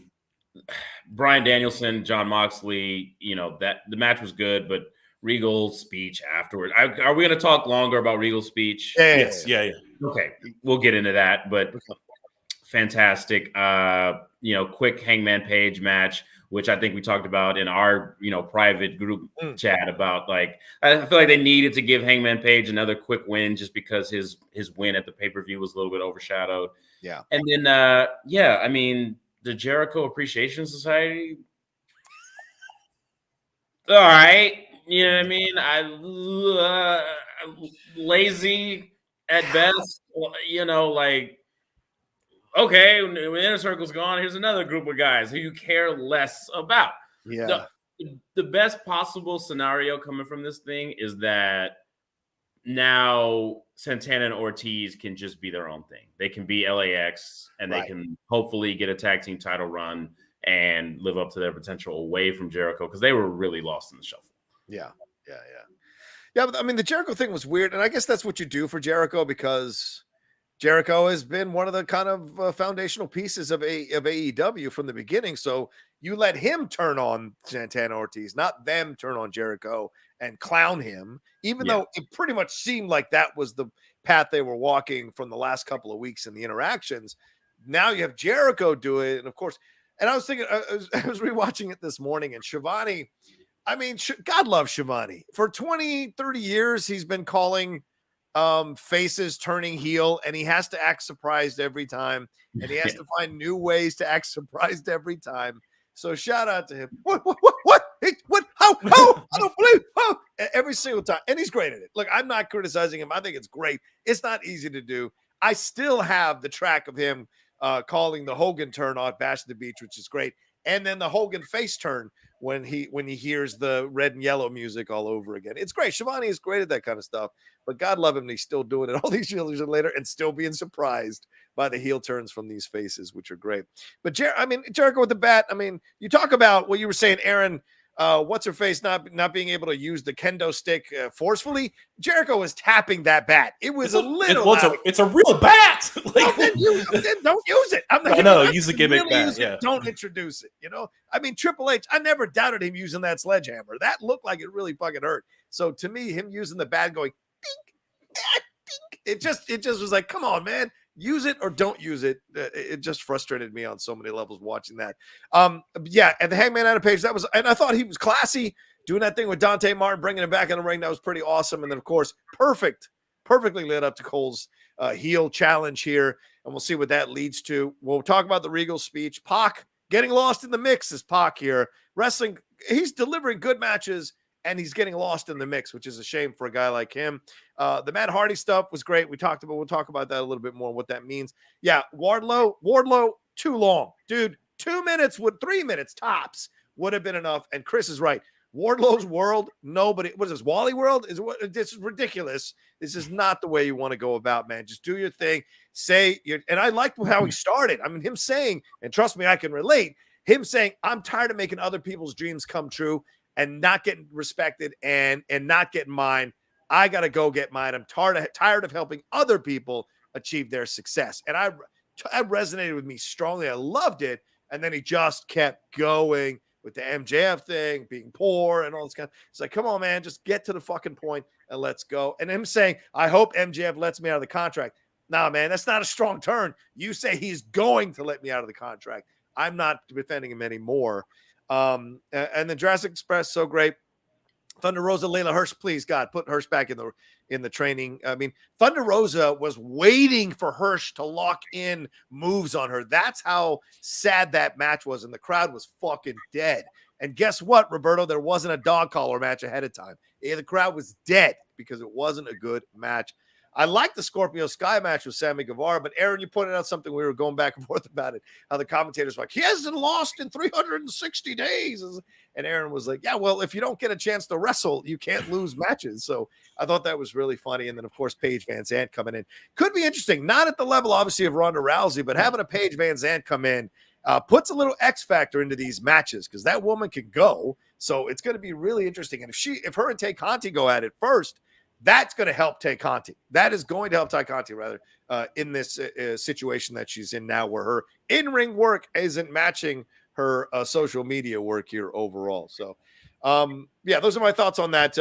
C: Bryan Danielson, John Moxley, you know, that the match was good, but Regal's speech afterwards. Are we going to talk longer about Regal's speech?
B: Yes. Yeah.
C: Okay, we'll get into that, but fantastic. Quick Hangman Page match, which I think we talked about in our, private group chat about, like, I feel like they needed to give Hangman Page another quick win just because his win at the pay-per-view was a little bit overshadowed.
A: Yeah.
C: And then, I mean, the Jericho Appreciation Society. All right. You know what I mean? Lazy at best, like, okay, when the Inner Circle's gone, here's another group of guys who you care less about.
A: Yeah.
C: The best possible scenario coming from this thing is that now Santana and Ortiz can just be their own thing. They can be LAX, and they can hopefully get a tag team title run and live up to their potential away from Jericho, because they were really lost in the shuffle.
A: Yeah. But I mean, the Jericho thing was weird, and I guess that's what you do for Jericho, because Jericho has been one of the kind of foundational pieces of AEW from the beginning. So you let him turn on Santana Ortiz, not them turn on Jericho and clown him, even though it pretty much seemed like that was the path they were walking from the last couple of weeks in the interactions. Now you have Jericho do it. And of course, and I was thinking, I was rewatching it this morning, and Shivani, I mean, God love Shivani. For 20, 30 years, he's been calling faces turning heel, and he has to act surprised every time, and he has to find new ways to act surprised every time. So shout out to him. What? Hey, what? How? I don't believe. How? Every single time, and he's great at it. Look, I'm not criticizing him. I think it's great. It's not easy to do. I still have the track of him calling the Hogan turn on Bash at the Beach, which is great, and then the Hogan face turn when he hears the red and yellow music all over again. It's great. Shivani is great at that kind of stuff, but God love him, he's still doing it all these years later and still being surprised by the heel turns from these faces, which are great. But Jericho with the bat, I mean, you talk about what you were saying, Aaron, what's her face not being able to use the kendo stick forcefully. Jericho was tapping that bat. It was
B: it's a real bat.
A: Like, don't use it.
B: Use the gimmick bat.
A: Yeah. Don't introduce it. I mean, Triple H, I never doubted him using that sledgehammer. That looked like it really fucking hurt. So to me, him using the bat going, dink, it just was like, come on, man. Use it or don't use it. It just frustrated me on so many levels watching that. And the Hangman Adam Page, and I thought he was classy doing that thing with Dante Martin, bringing him back in the ring. That was pretty awesome. And then, of course, perfectly led up to Cole's heel challenge here. And we'll see what that leads to. We'll talk about the Regal speech. Pac getting lost in the mix is Pac here. Wrestling, he's delivering good matches, and he's getting lost in the mix, which is a shame for a guy like him. The Matt Hardy stuff was great. We'll talk about that a little bit more, what that means. Yeah, Wardlow, too long. Dude, 2 minutes 3 minutes tops would have been enough. And Chris is right. Wardlow's world, nobody, what is this, Wally world? This is ridiculous. This is not the way you want to go about, man. Just do your thing. And I liked how he started. I mean, him saying, and trust me, I can relate, him saying, I'm tired of making other people's dreams come true and not getting respected and not getting mine. I got to go get mine. I'm tired of helping other people achieve their success. And that resonated with me strongly. I loved it. And then he just kept going with the MJF thing, being poor and all this kind of, it's like, come on, man, just get to the fucking point and let's go. And him saying, I hope MJF lets me out of the contract. Nah, man, that's not a strong turn. You say he's going to let me out of the contract. I'm not defending him anymore. And then Jurassic Express, so great. Thunder Rosa, Layla Hirsch, please, God, put Hirsch back in the training. I mean, Thunder Rosa was waiting for Hirsch to lock in moves on her. That's how sad that match was, and the crowd was fucking dead. And guess what, Roberto? There wasn't a dog collar match ahead of time. The crowd was dead because it wasn't a good match. I like the Scorpio Sky match with Sammy Guevara, but Aaron, you pointed out something. We were going back and forth about it, how the commentators were like, he hasn't lost in 360 days. And Aaron was like, yeah, well, if you don't get a chance to wrestle, you can't lose matches. So I thought that was really funny. And then, of course, Paige Van Zandt coming in. Could be interesting. Not at the level, obviously, of Ronda Rousey, but having a Paige Van Zandt come in puts a little X factor into these matches because that woman can go. So it's going to be really interesting. And if her and Tay Conti go at it first, that's going to help Tay Conti. That is going to help Tay Conti, rather, in this situation that she's in now, where her in-ring work isn't matching her social media work here overall. So Yeah, those are my thoughts on that.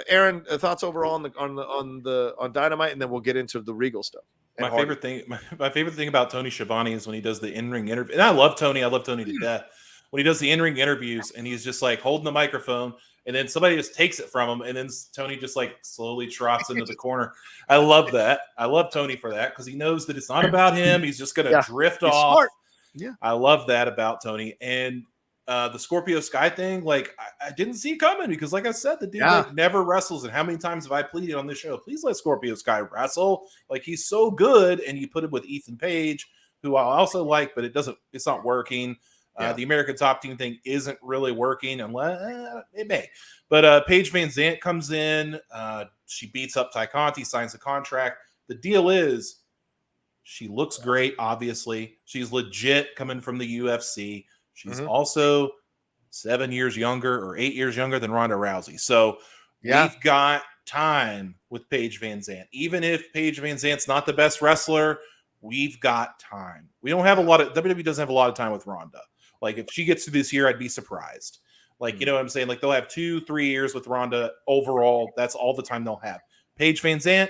A: Aaron, thoughts overall on Dynamite, and then we'll get into the Regal stuff.
B: My favorite thing about Tony Schiavone is when he does the in-ring interview. And I love Tony to death. When he does the in-ring interviews and he's just like holding the microphone and then somebody just takes it from him and then Tony just like slowly trots into the corner. I love that. I love Tony for that because he knows that it's not about him. He's just going to drift off.
A: Smart. Yeah,
B: I love that about Tony. And the Scorpio Sky thing, like I didn't see it coming because, like I said, the dude like, never wrestles. And how many times have I pleaded on this show? Please let Scorpio Sky wrestle. Like he's so good, and you put him with Ethan Page, who I also like, but it's not working. The American Top Team thing isn't really working, unless it may. But Paige Van Zant comes in. She beats up Ty Conti, signs a contract. The deal is, she looks great. Obviously, she's legit coming from the UFC. She's also 7 years younger or 8 years younger than Ronda Rousey. So we've got time with Paige Van Zant. Even if Paige Van Zant's not the best wrestler, we've got time. We don't have WWE doesn't have a lot of time with Ronda. Like if she gets to this year, I'd be surprised. Like, you know what I'm saying? Like they'll have 2-3 years with Ronda overall. That's all the time they'll have. Paige Van Zant,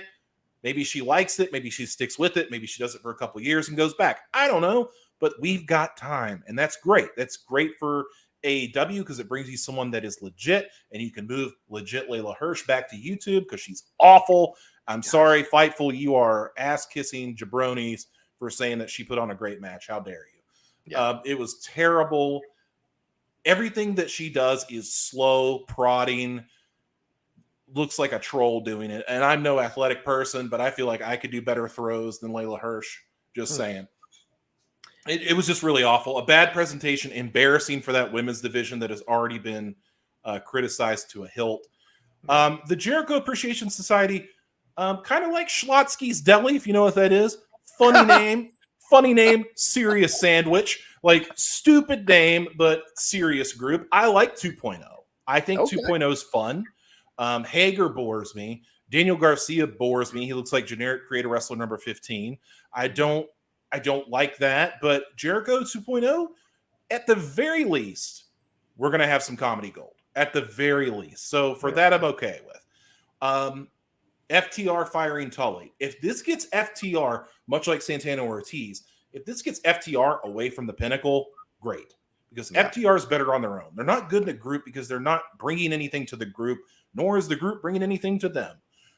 B: maybe she likes it. Maybe she sticks with it. Maybe she does it for a couple of years and goes back. I don't know. But we've got time, and that's great. That's great for AEW because it brings you someone that is legit, and you can move legit Layla Hirsch back to YouTube because she's awful. I'm sorry, Fightful, you are ass-kissing jabronis for saying that she put on a great match. How dare you? It was terrible. Everything that she does is slow, prodding, looks like a troll doing it. And I'm no athletic person, but I feel like I could do better throws than Layla Hirsch. Just saying. It was just really awful. A bad presentation, embarrassing for that women's division that has already been criticized to a hilt. The Jericho Appreciation Society, kind of like Schlotsky's Deli, if you know what that is. Funny name, serious sandwich. Like, stupid name, but serious group. I like 2.0. I think 2.0 is fun. Hager bores me. Daniel Garcia bores me. He looks like generic creator wrestler number 15. I don't like that, but Jericho 2.0, at the very least, we're going to have some comedy gold. At the very least. So for that, I'm okay with. FTR firing Tully. If this gets FTR, much like Santana or Ortiz, if this gets FTR away from the pinnacle, great. Because FTR is better on their own. They're not good in a group because they're not bringing anything to the group, nor is the group bringing anything to them.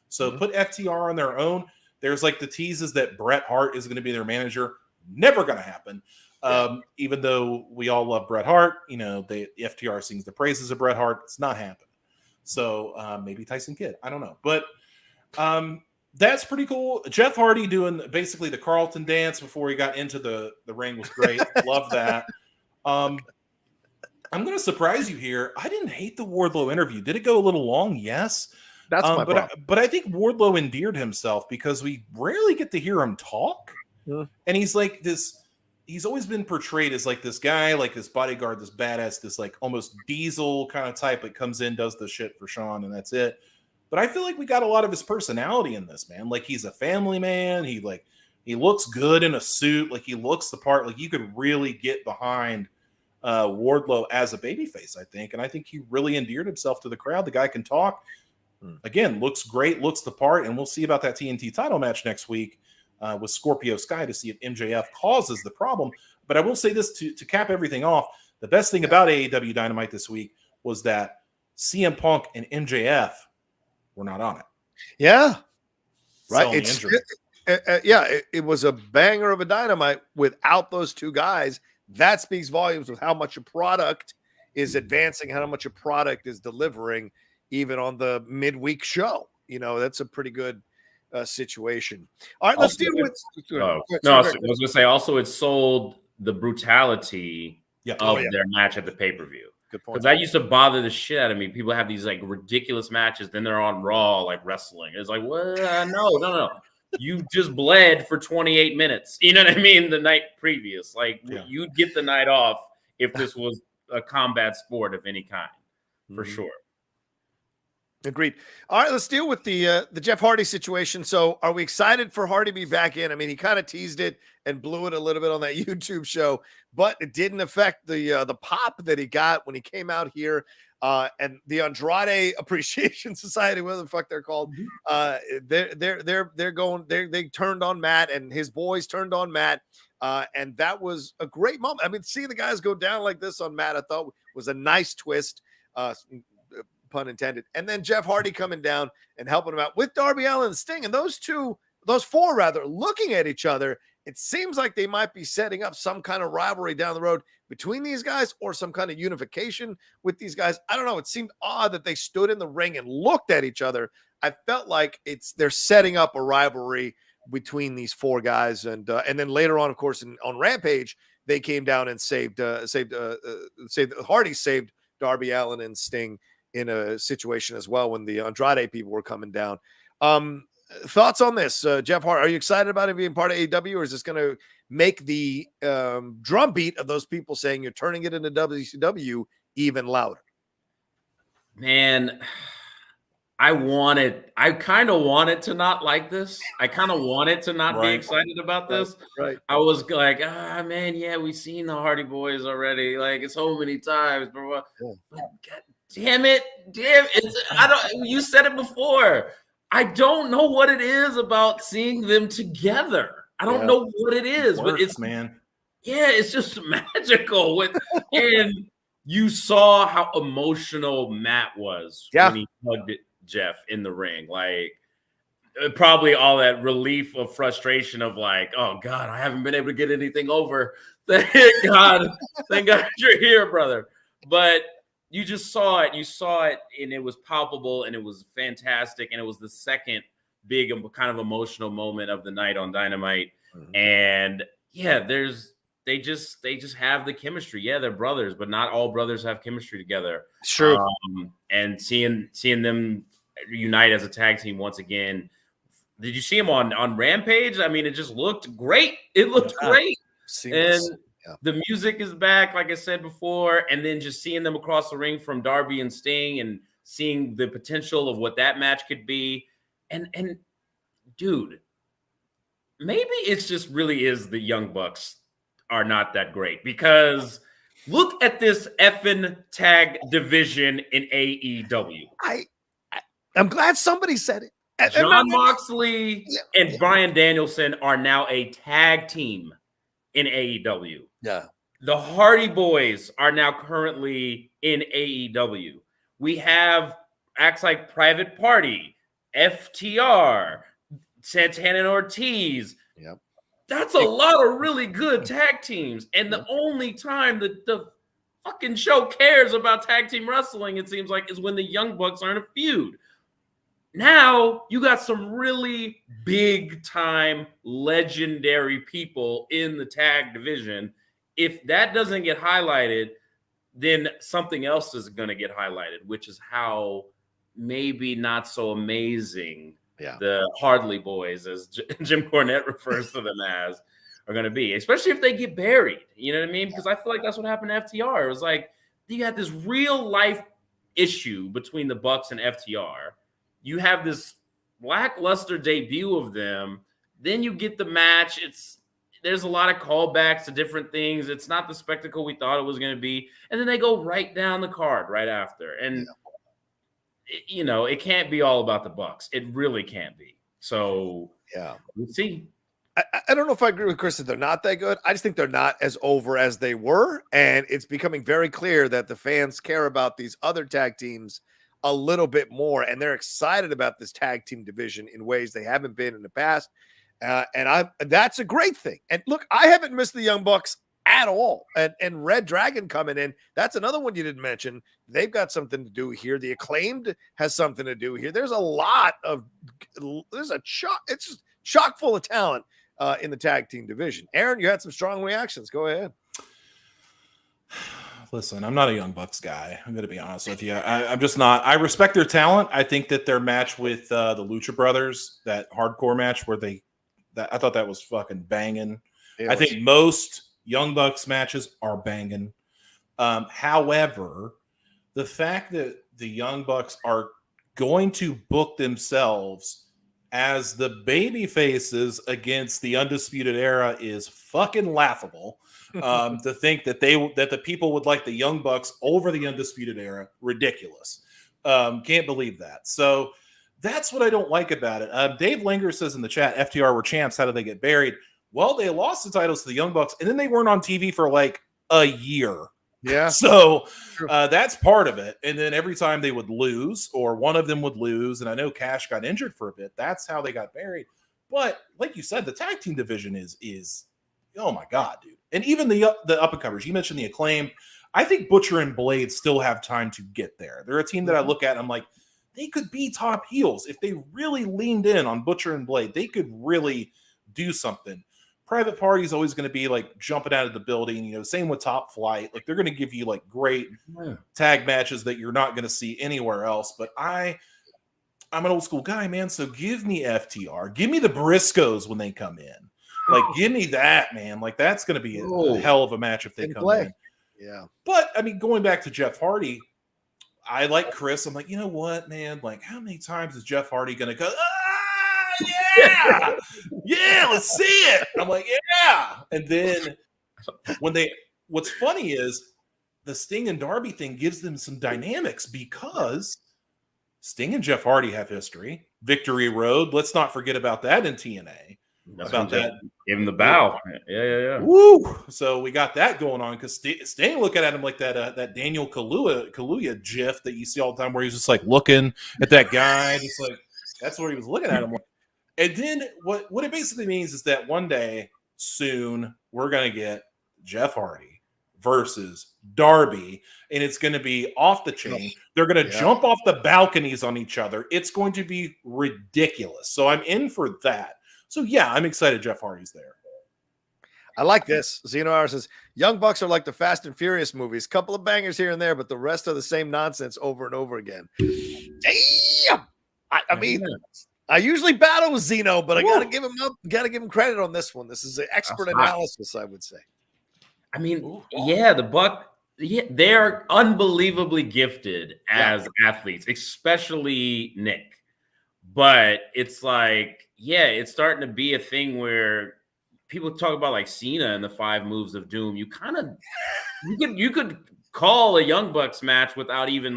B: So put FTR on their own. There's like the teases that Bret Hart is going to be their manager. Never going to happen. Even though we all love Bret Hart, you know, the FTR sings the praises of Bret Hart. It's not happening. So maybe Tyson Kidd. I don't know. But that's pretty cool. Jeff Hardy doing basically the Carlton dance before he got into the ring was great. Love that. I'm going to surprise you here. I didn't hate the Wardlow interview. Did it go a little long? Yes.
A: That's my problem.
B: But I think Wardlow endeared himself because we rarely get to hear him talk. And he's like this, he's always been portrayed as like this guy, like this bodyguard, this badass, this like almost Diesel kind of type that comes in, does the shit for Sean, and that's it. But I feel like we got a lot of his personality in this, man. Like he's a family man. He looks good in a suit. Like he looks the part. Like you could really get behind Wardlow as a babyface, I think. And I think he really endeared himself to the crowd. The guy can talk. Again, looks great, looks the part, and we'll see about that TNT title match next week with Scorpio Sky to see if MJF causes the problem. But I will say this to cap everything off. The best thing about AEW Dynamite this week was that CM Punk and MJF were not on it.
A: Yeah. Right. It was a banger of a Dynamite without those two guys. That speaks volumes with how much a product is advancing, how much a product is delivering, even on the midweek show. You know, that's a pretty good situation. All right, let's deal with.
C: I was going to say also it sold the brutality of their match at the pay-per-view.
A: Good point.
C: Because that used to bother the shit out of me. People have these like ridiculous matches, then they're on Raw like wrestling. It's like, well, no. You just bled for 28 minutes. You know what I mean? The night previous, like you'd get the night off if this was a combat sport of any kind, for sure.
A: Agreed. All right, let's deal with the Jeff Hardy situation. So are we excited for Hardy to be back in? I mean, he kind of teased it and blew it a little bit on that YouTube show, but it didn't affect the pop that he got when he came out here. and the Andrade Appreciation Society, whatever the fuck they're called, they turned on Matt, and his boys turned on Matt, and that was a great moment. I mean, seeing the guys go down like this on Matt, I thought was a nice twist, pun intended. And then Jeff Hardy coming down and helping him out with Darby Allin and Sting, and those four rather, looking at each other. It seems like they might be setting up some kind of rivalry down the road between these guys, or some kind of unification with these guys. I don't know. It seemed odd that they stood in the ring and looked at each other. I felt like they're setting up a rivalry between these four guys. And then later on, of course, on Rampage, they came down and saved Hardy saved Darby Allin and Sting in a situation as well when the Andrade people were coming down. Thoughts on this, Jeff Hart? Are you excited about it being part of AEW, or is this going to make the drumbeat of those people saying you're turning it into WCW even louder?
C: Man, I kind of wanted to not like this. I kind of wanted to not be excited about this.
A: Right.
C: I was like, man, yeah, we've seen the Hardy Boys already, like so many times, bro. But God damn it, you said it before. I don't know what it is about seeing them together. I don't know what it is, but it's
B: man.
C: Yeah, it's just magical. And you saw how emotional Matt was when he hugged Jeff in the ring. Like, probably all that relief of frustration of like, oh God, I haven't been able to get anything over. Thank God you're here, brother. But you just saw it. You saw it, and it was palpable, and it was fantastic, and it was the second big kind of emotional moment of the night on Dynamite. Mm-hmm. And yeah, they just have the chemistry. Yeah, they're brothers, but not all brothers have chemistry together.
A: Sure.
C: And seeing them unite as a tag team once again. Did you see him on Rampage? I mean, it just looked great. It looked great. Seamless. And the music is back, like I said before, and then just seeing them across the ring from Darby and Sting and seeing the potential of what that match could be. And dude, maybe it's just really is the Young Bucks are not that great, because look at this effing tag division in AEW.
A: I'm glad somebody said it.
C: John Moxley and Bryan Danielson are now a tag team in AEW.
A: Yeah.
C: The Hardy Boys are now currently in AEW. We have acts like Private Party, FTR, Santana and Ortiz.
A: Yep.
C: That's a lot of really good tag teams. And the only time that the fucking show cares about tag team wrestling, it seems like, is when the Young Bucks are in a feud. Now you got some really big time legendary people in the tag division. If that doesn't get highlighted, then something else is going to get highlighted, which is how maybe not so amazing the Hardly Boys, as Jim Cornette refers to them as, are going to be, especially if they get buried. You know what I mean? Because I feel like that's what happened to FTR. It was like you got this real life issue between the Bucks and FTR. You have this lackluster debut of them. Then you get the match. There's a lot of callbacks to different things. It's not the spectacle we thought it was going to be. And then they go right down the card right after. And, it can't be all about the Bucks. It really can't be. So, we'll see.
A: I don't know if I agree with Chris that they're not that good. I just think they're not as over as they were. And it's becoming very clear that the fans care about these other tag teams a little bit more, and they're excited about this tag team division in ways they haven't been in the past. And that's a great thing. And look, I haven't missed the Young Bucks at all. And Red Dragon coming in, that's another one you didn't mention. They've got something to do here. The Acclaimed has something to do here. There's it's just chock full of talent in the tag team division. Aaron, you had some strong reactions. Go ahead.
B: Listen, I'm not a Young Bucks guy. I'm going to be honest with you. I'm just not. I respect their talent. I think that their match with the Lucha Brothers, that hardcore match where I thought that was fucking banging. I think most Young Bucks matches are banging. However, the fact that the Young Bucks are going to book themselves as the baby faces against the Undisputed Era is fucking laughable. To think that the people would like the Young Bucks over the Undisputed Era, ridiculous. Can't believe that. So that's what I don't like about it. Dave Linger says in the chat, FTR were champs. How did they get buried? Well, they lost the titles to the Young Bucks, and then they weren't on TV for like a year.
A: Yeah.
B: So that's part of it. And then every time they would lose, or one of them would lose, and I know Cash got injured for a bit, that's how they got buried. But like you said, the tag team division is oh my God, dude. And even the up-and-comers, you mentioned the Acclaim. I think Butcher and Blade still have time to get there. They're a team that I look at and I'm like, they could be top heels. If they really leaned in on Butcher and Blade, they could really do something. Private Party is always going to be like jumping out of the building, you know, same with Top Flight. Like they're going to give you like great tag matches that you're not going to see anywhere else. But I'm an old school guy, man. So give me FTR. Give me the Briscoes when they come in. Like, give me that, man. Like, that's going to be a hell of a match if they come in.
A: Yeah.
B: But, I mean, going back to Jeff Hardy, I like Chris. I'm like, you know what, man? Like, how many times is Jeff Hardy going to go, yeah, yeah, let's see it. I'm like, yeah. And then what's funny is the Sting and Darby thing gives them some dynamics because Sting and Jeff Hardy have history. Victory Road. Let's not forget about that in TNA. About that.
C: Give him the bow. Yeah.
B: Woo! So we got that going on because Sting looking at him like that Daniel Kaluuya gif that you see all the time where he's just like looking at that guy. Just like that's where he was looking at him. And then what it basically means is that one day soon we're going to get Jeff Hardy versus Darby, and it's going to be off the chain. They're going to jump off the balconies on each other. It's going to be ridiculous. So I'm in for that. So, yeah, I'm excited Jeff Hardy's there.
A: I like this. Zeno R says, Young Bucks are like the Fast and Furious movies. Couple of bangers here and there, but the rest are the same nonsense over and over again. Damn! I mean, I usually battle with Zeno, but I got to give him up. Got to give him credit on this one. This is an expert analysis, I would say.
C: I mean, the Buck, they are unbelievably gifted as athletes, especially Nick. But it's like, it's starting to be a thing where people talk about like Cena and the 5 moves of doom. You could call a Young Bucks match without even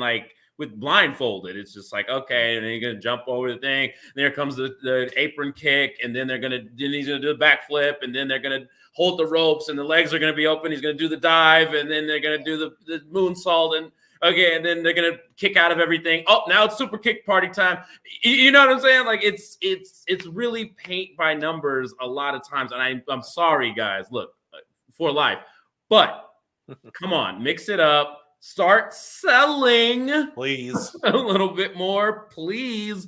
C: with blindfolded. It's just like, okay, and then you're gonna jump over the thing. There comes the apron kick, and then he's gonna do the backflip, and then they're gonna hold the ropes, and the legs are gonna be open. He's gonna do the dive, and then they're gonna do the moonsault, and okay, and then they're gonna kick out of everything. Oh, now it's super kick party time. You know what I'm saying? Like it's really paint by numbers a lot of times. And I'm sorry, guys. Look, for life, but come on, mix it up. Start selling,
B: please,
C: a little bit more, please.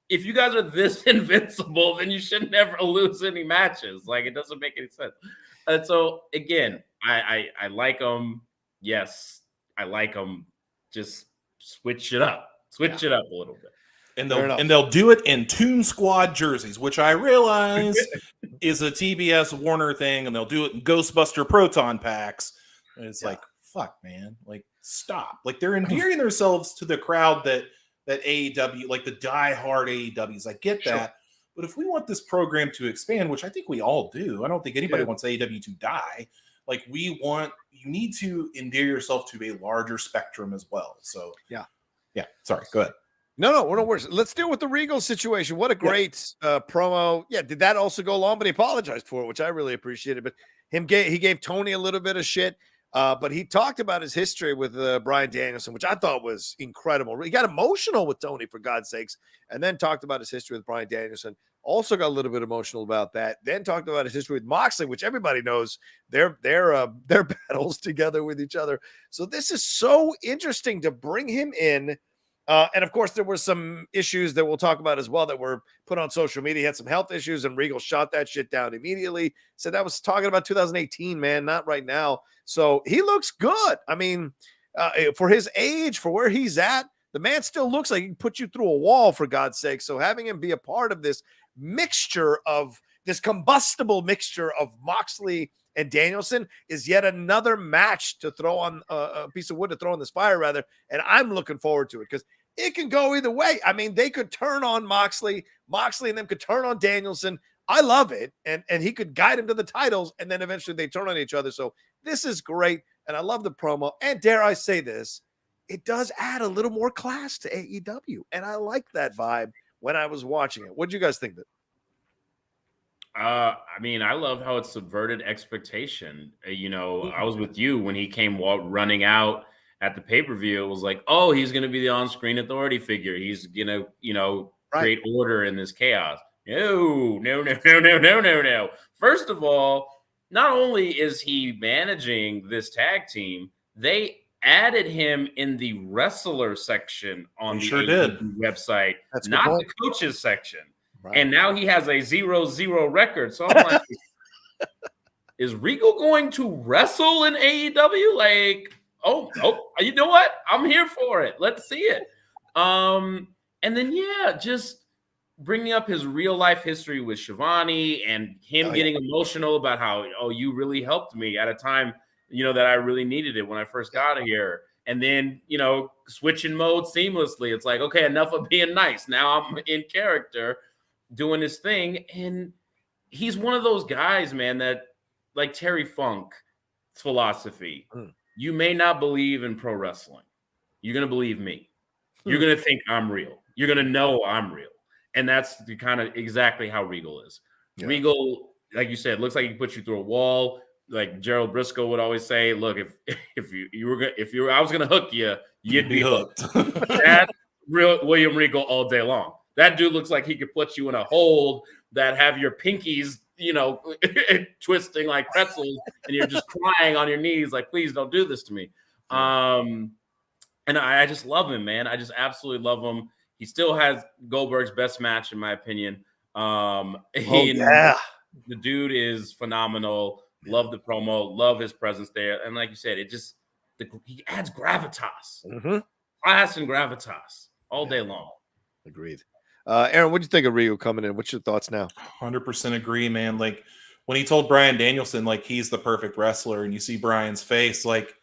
C: If you guys are this invincible, then you should never lose any matches. Like it doesn't make any sense. And so again, I like them. Yes, I like them. Just switch it up. Switch it up a little bit.
B: And they'll do it in Toon Squad jerseys, which I realize is a TBS Warner thing, and they'll do it in Ghostbuster Proton packs. And it's like, fuck, man. Like, stop. Like, they're endearing themselves to the crowd that AEW, like the diehard AEWs. I get that. But if we want this program to expand, which I think we all do, I don't think anybody wants AEW to die. Like, you need to endear yourself to a larger spectrum as well. So, yeah. Sorry, go ahead.
A: No worries. Let's deal with the Regal situation. What a great promo. Yeah, did that also go long? But he apologized for it, which I really appreciated. But he gave Tony a little bit of shit. But he talked about his history with Bryan Danielson, which I thought was incredible. He got emotional with Tony, for God's sakes, and then talked about his history with Bryan Danielson. Also got a little bit emotional about that. Then talked about his history with Moxley, which everybody knows their battles together with each other. So this is so interesting to bring him in. And of course, there were some issues that we'll talk about as well that were put on social media. He had some health issues, and Regal shot that shit down immediately. So that was talking about 2018, man, not right now. So he looks good. I mean, for his age, for where he's at, the man still looks like he can put you through a wall, for God's sake. So having him be a part of this mixture of this combustible mixture of Moxley and Danielson is yet another match to throw on a piece of wood to throw in this fire, rather. And I'm looking forward to it because it can go either way. I mean, they could turn on Moxley and them could turn on Danielson. I love it. And he could guide him to the titles, and then eventually they turn on each other. So This is great. And I love the promo. And dare I say this, it does add a little more class to AEW. And I like that vibe when I was watching it. What do you guys think of it?
C: I mean, I love how it subverted expectation. I was with you when he came running out at the pay-per-view. It was like, oh, he's going to be the on-screen authority figure. He's going to, create order in this chaos. No. First of all, not only is he managing this tag team, they added him in the wrestler section on the AEW website, not the coaches section. Right. And now he has a 0-0 record. So I'm like, is Regal going to wrestle in AEW? Like, oh, you know what? I'm here for it. Let's see it. And then, just bringing up his real life history with Shivani and him getting emotional about how, you really helped me at a time, that I really needed it when I first got here. And then, switching mode seamlessly. It's like, okay, enough of being nice. Now I'm in character doing his thing. And he's one of those guys, man, that like Terry Funk's philosophy. You may not believe in pro wrestling. You're going to believe me. You're going to think I'm real. You're going to know I'm real. And that's the kind of exactly how Regal is. Yeah. Regal, like you said, looks like he put you through a wall. Like Gerald Briscoe would always say, look, if I was gonna hook you, you'd be hooked. That's real William Regal all day long. That dude looks like he could put you in a hold that have your pinkies, twisting like pretzels, and you're just crying on your knees, like, please don't do this to me. And I just love him, man. I just absolutely love him. He still has Goldberg's best match, in my opinion. The dude is phenomenal. Love the promo. Love his presence there. And like you said, he adds gravitas. Class and gravitas all day long.
A: Agreed. Aaron, what do you think of Regal coming in? What's your thoughts now?
B: 100% agree, man. Like when he told Bryan Danielson, like he's the perfect wrestler, and you see Bryan's face, like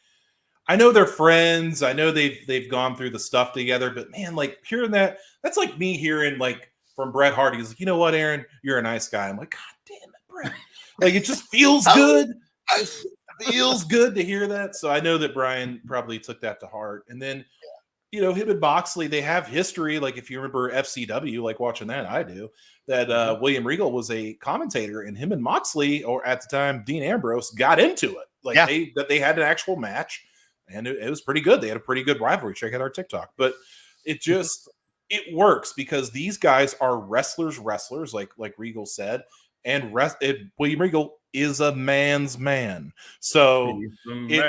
B: I know they're friends. I know they've gone through the stuff together, but man, like hearing that's like me hearing like from Bret Hart. He's like, you know what, Aaron, you're a nice guy. I'm like, God damn it, Bret. Like it just feels good. It feels good to hear that. So I know that Bryan probably took that to heart. And then, him and Moxley, they have history. Like if you remember FCW, like watching that, I do. That William Regal was a commentator, and him and Moxley, or at the time Dean Ambrose, got into it. Like they had an actual match. And it was pretty good. They had a pretty good rivalry. Check out our TikTok. But it works because these guys are wrestlers, like Regal said. And William Regal is a man's man. So it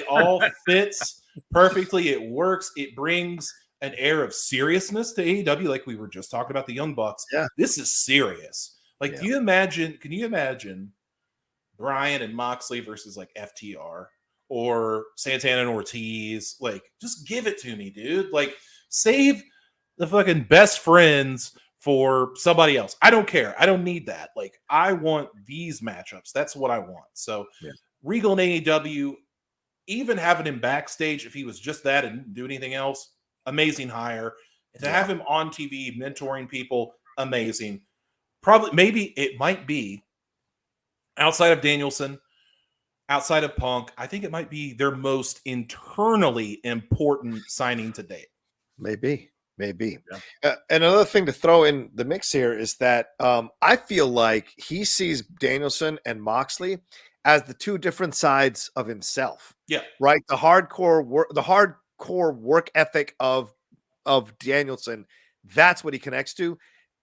B: all fits perfectly. It works. It brings an air of seriousness to AEW, like we were just talking about the Young Bucks. Yeah. This is serious. Like, can you imagine Bryan and Moxley versus like FTR? Or Santana and Ortiz, like, just give it to me, dude. Like, save the fucking best friends for somebody else. I don't care. I don't need that. Like, I want these matchups. That's what I want. So, Regal and AEW, even having him backstage, if he was just that and didn't do anything else, amazing hire. And to have him on TV mentoring people, amazing. Maybe it might be outside of Danielson, outside of Punk, I think it might be their most internally important signing to date.
A: Maybe. And another thing to throw in the mix here is that I feel like he sees Danielson and Moxley as the two different sides of himself. Yeah. Right? The hardcore work ethic of Danielson, that's what he connects to.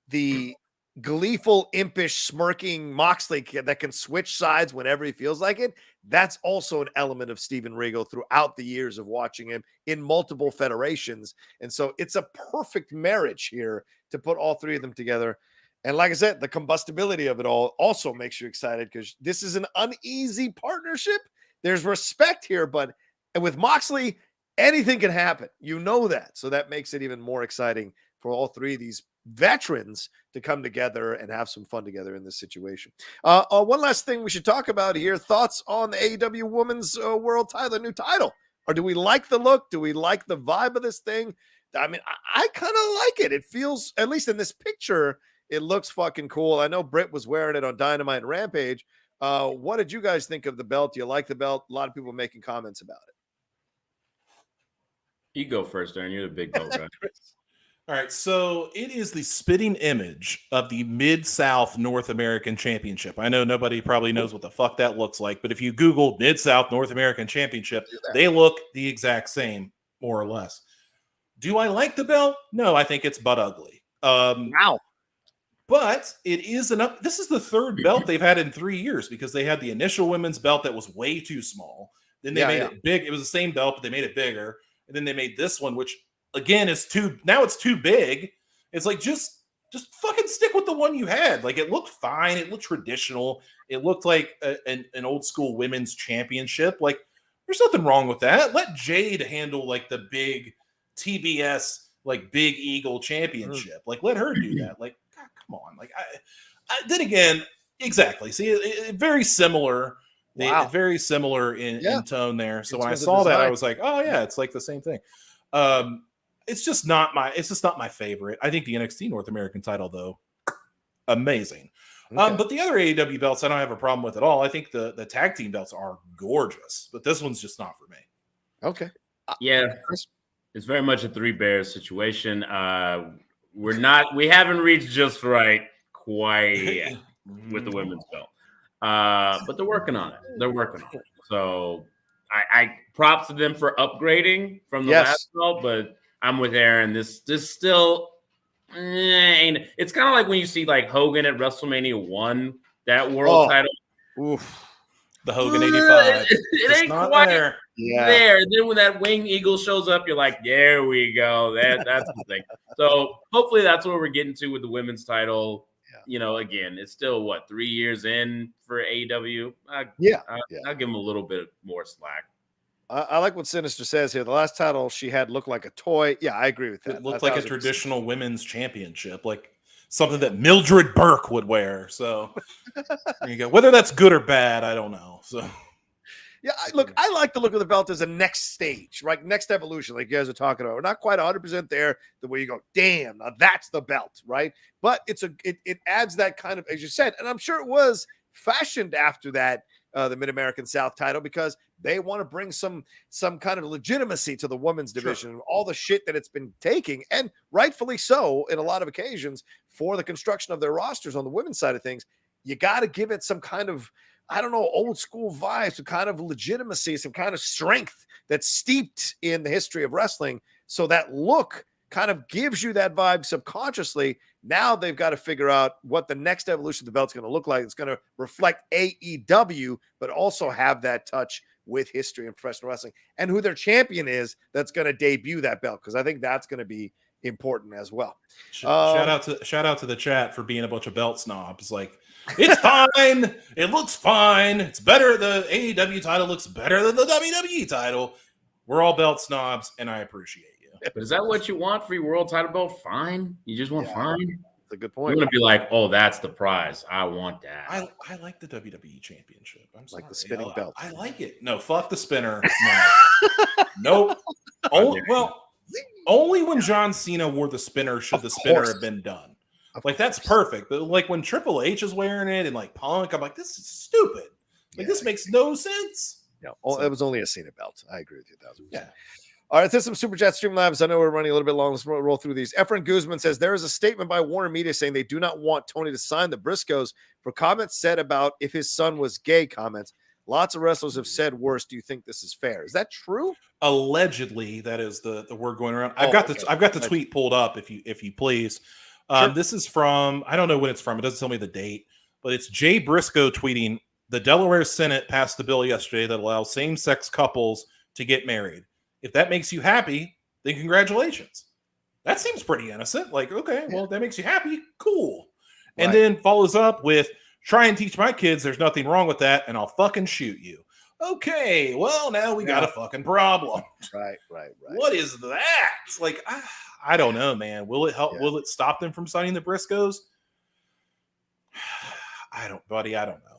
A: The gleeful, impish, smirking Moxley that can switch sides whenever he feels like it. That's also an element of Steven Regal throughout the years of watching him in multiple federations. And so it's a perfect marriage here to put all three of them together. And like I said, the combustibility of it all also makes you excited because this is an uneasy partnership. There's respect here, but with Moxley, anything can happen. You know that. So that makes it even more exciting for all three of these veterans to come together and have some fun together in this situation. One last thing we should talk about here. Thoughts on the AEW Women's World title, the new title. Or do we like the look? Do we like the vibe of this thing? I mean, I kind of like it. It feels, at least in this picture, it looks fucking cool. I know Britt was wearing it on Dynamite and Rampage, What did you guys think of the belt? Do you like the belt? A lot of people making comments about it.
C: You go first, Darren. You're the big belt guy.
B: All right, so it is the spitting image of the Mid-South North American Championship. I know nobody probably knows what the fuck that looks like, but if you Google Mid-South North American Championship, they look the exact same, more or less. Do I like the belt? No, I think it's butt ugly.
A: Wow.
B: But it is enough. This is the third belt they've had in 3 years because they had the initial women's belt that was way too small. Then they made it big. It was the same belt, but they made it bigger. And then they made this one, which again is now it's too big. It's like just fucking stick with the one you had. Like it looked fine. It looked traditional. It looked like an old school women's championship. Like there's nothing wrong with that. Let Jade handle like the big TBS like Big Eagle championship. Like let her do that. Like God, come on. Like I then again, exactly. See, very similar. Very similar in tone there. So when I saw that, I was like, oh yeah, it's like the same thing. It's just not my favorite. I think the NXT North American title, though, amazing. Okay. But the other AEW belts, I don't have a problem with at all. I think the tag team belts are gorgeous, but this one's just not for me.
A: Okay.
C: Yeah, it's very much a Three Bears situation. We haven't reached just right quite with the women's belt. But they're working on it. So I props to them for upgrading from the last belt, but I'm with Aaron. This still ain't. It's kind of like when you see like Hogan at WrestleMania 1, that world title.
B: Oof. The Hogan 85.
C: It ain't quite there. And then when that wing eagle shows up, you're like, there we go. That's the thing. So hopefully that's what we're getting to with the women's title. You know, again, it's still 3 years in for AEW. I'll give them a little bit more slack.
A: I like what Sinister says here. The last title she had looked like a toy. Yeah, I agree with that.
B: It looked like a traditional women's championship, like something that Mildred Burke would wear. So there you go. Whether that's good or bad, I don't know. So
A: yeah, I like the look of the belt as a next stage, right? Next evolution, like you guys are talking about. We're not quite 100% there, the way you go, damn, now that's the belt, right? But it adds that kind of, as you said, and I'm sure it was fashioned after that, the Mid-American South title, because they want to bring some kind of legitimacy to the women's division, and all the shit that it's been taking, and rightfully so in a lot of occasions for the construction of their rosters on the women's side of things. You got to give it some kind of, I don't know, old school vibes, some kind of legitimacy, some kind of strength that's steeped in the history of wrestling. So that look kind of gives you that vibe subconsciously. Now they've got to figure out what the next evolution of the belt's going to look like. It's going to reflect AEW, but also have that touch with history and professional wrestling, and who their champion is that's going to debut that belt, because I think that's going to be important as well.
B: Shout out to the chat for being a bunch of belt snobs. Like, it's fine. It looks fine. It's better. The AEW title looks better than the WWE title. We're all belt snobs, and I appreciate you.
C: But is that what you want for your world title belt? Fine. You just want fine?
A: That's a good point.
C: You're going to be like, oh, that's the prize. I want that.
B: I like the WWE championship. I'm sorry.
A: Like the spinning belt.
B: I like it. No, fuck the spinner. No. Nope. Only when John Cena wore the spinner should the spinner have been done. Like, that's perfect. But like when Triple H is wearing it and like Punk, I'm like, this is stupid. Like, this makes no sense.
A: No, it was only a Cena belt. I agree with you 1,000%. Yeah. All right, there's some Super Chat Streamlabs. I know we're running a little bit long. Let's roll through these. Efren Guzman says there is a statement by Warner Media saying they do not want Tony to sign the Briscoes for comments said about if his son was gay comments. Lots of wrestlers have said worse. Do you think this is fair? Is that true?
B: Allegedly, that is the word going around. I've got the tweet pulled up if you please. Sure. This is from, I don't know when it's from. It doesn't tell me the date, but it's Jay Briscoe tweeting, the Delaware Senate passed a bill yesterday that allows same-sex couples to get married. If that makes you happy, then congratulations. That seems pretty innocent. Like, okay, well, if that makes you happy, cool. Right. And then follows up with, try and teach my kids there's nothing wrong with that, and I'll fucking shoot you. Okay, well, now we got a fucking problem.
A: Right.
B: What is that? It's like, I don't know, man. Will it help? Yeah. Will it stop them from signing the Briscoes? I don't know.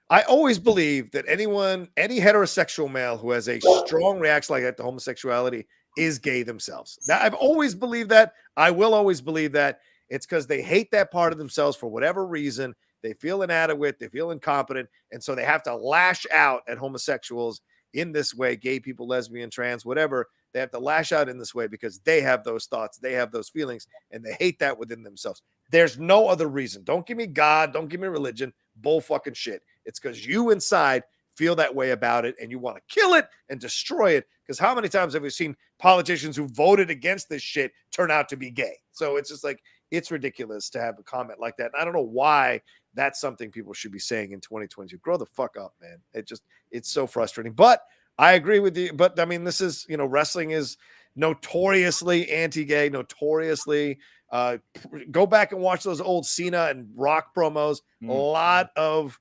A: I always believe that any heterosexual male who has a strong reaction like that to homosexuality is gay themselves. Now, I've always believed that. I will always believe that. It's because they hate that part of themselves for whatever reason. They feel inadequate. They feel incompetent. And so they have to lash out at homosexuals in this way, gay people, lesbian, trans, whatever. They have to lash out in this way because they have those thoughts. They have those feelings, and they hate that within themselves. There's no other reason. Don't give me God. Don't give me religion. Bull fucking shit. It's because you inside feel that way about it, and you want to kill it and destroy it. Because how many times have we seen politicians who voted against this shit turn out to be gay? So it's just like, it's ridiculous to have a comment like that. And I don't know why that's something people should be saying in 2022. Grow the fuck up, man. It's so frustrating. But I agree with you. But I mean, this is, wrestling is notoriously anti-gay, notoriously. Go back and watch those old Cena and Rock promos. A lot of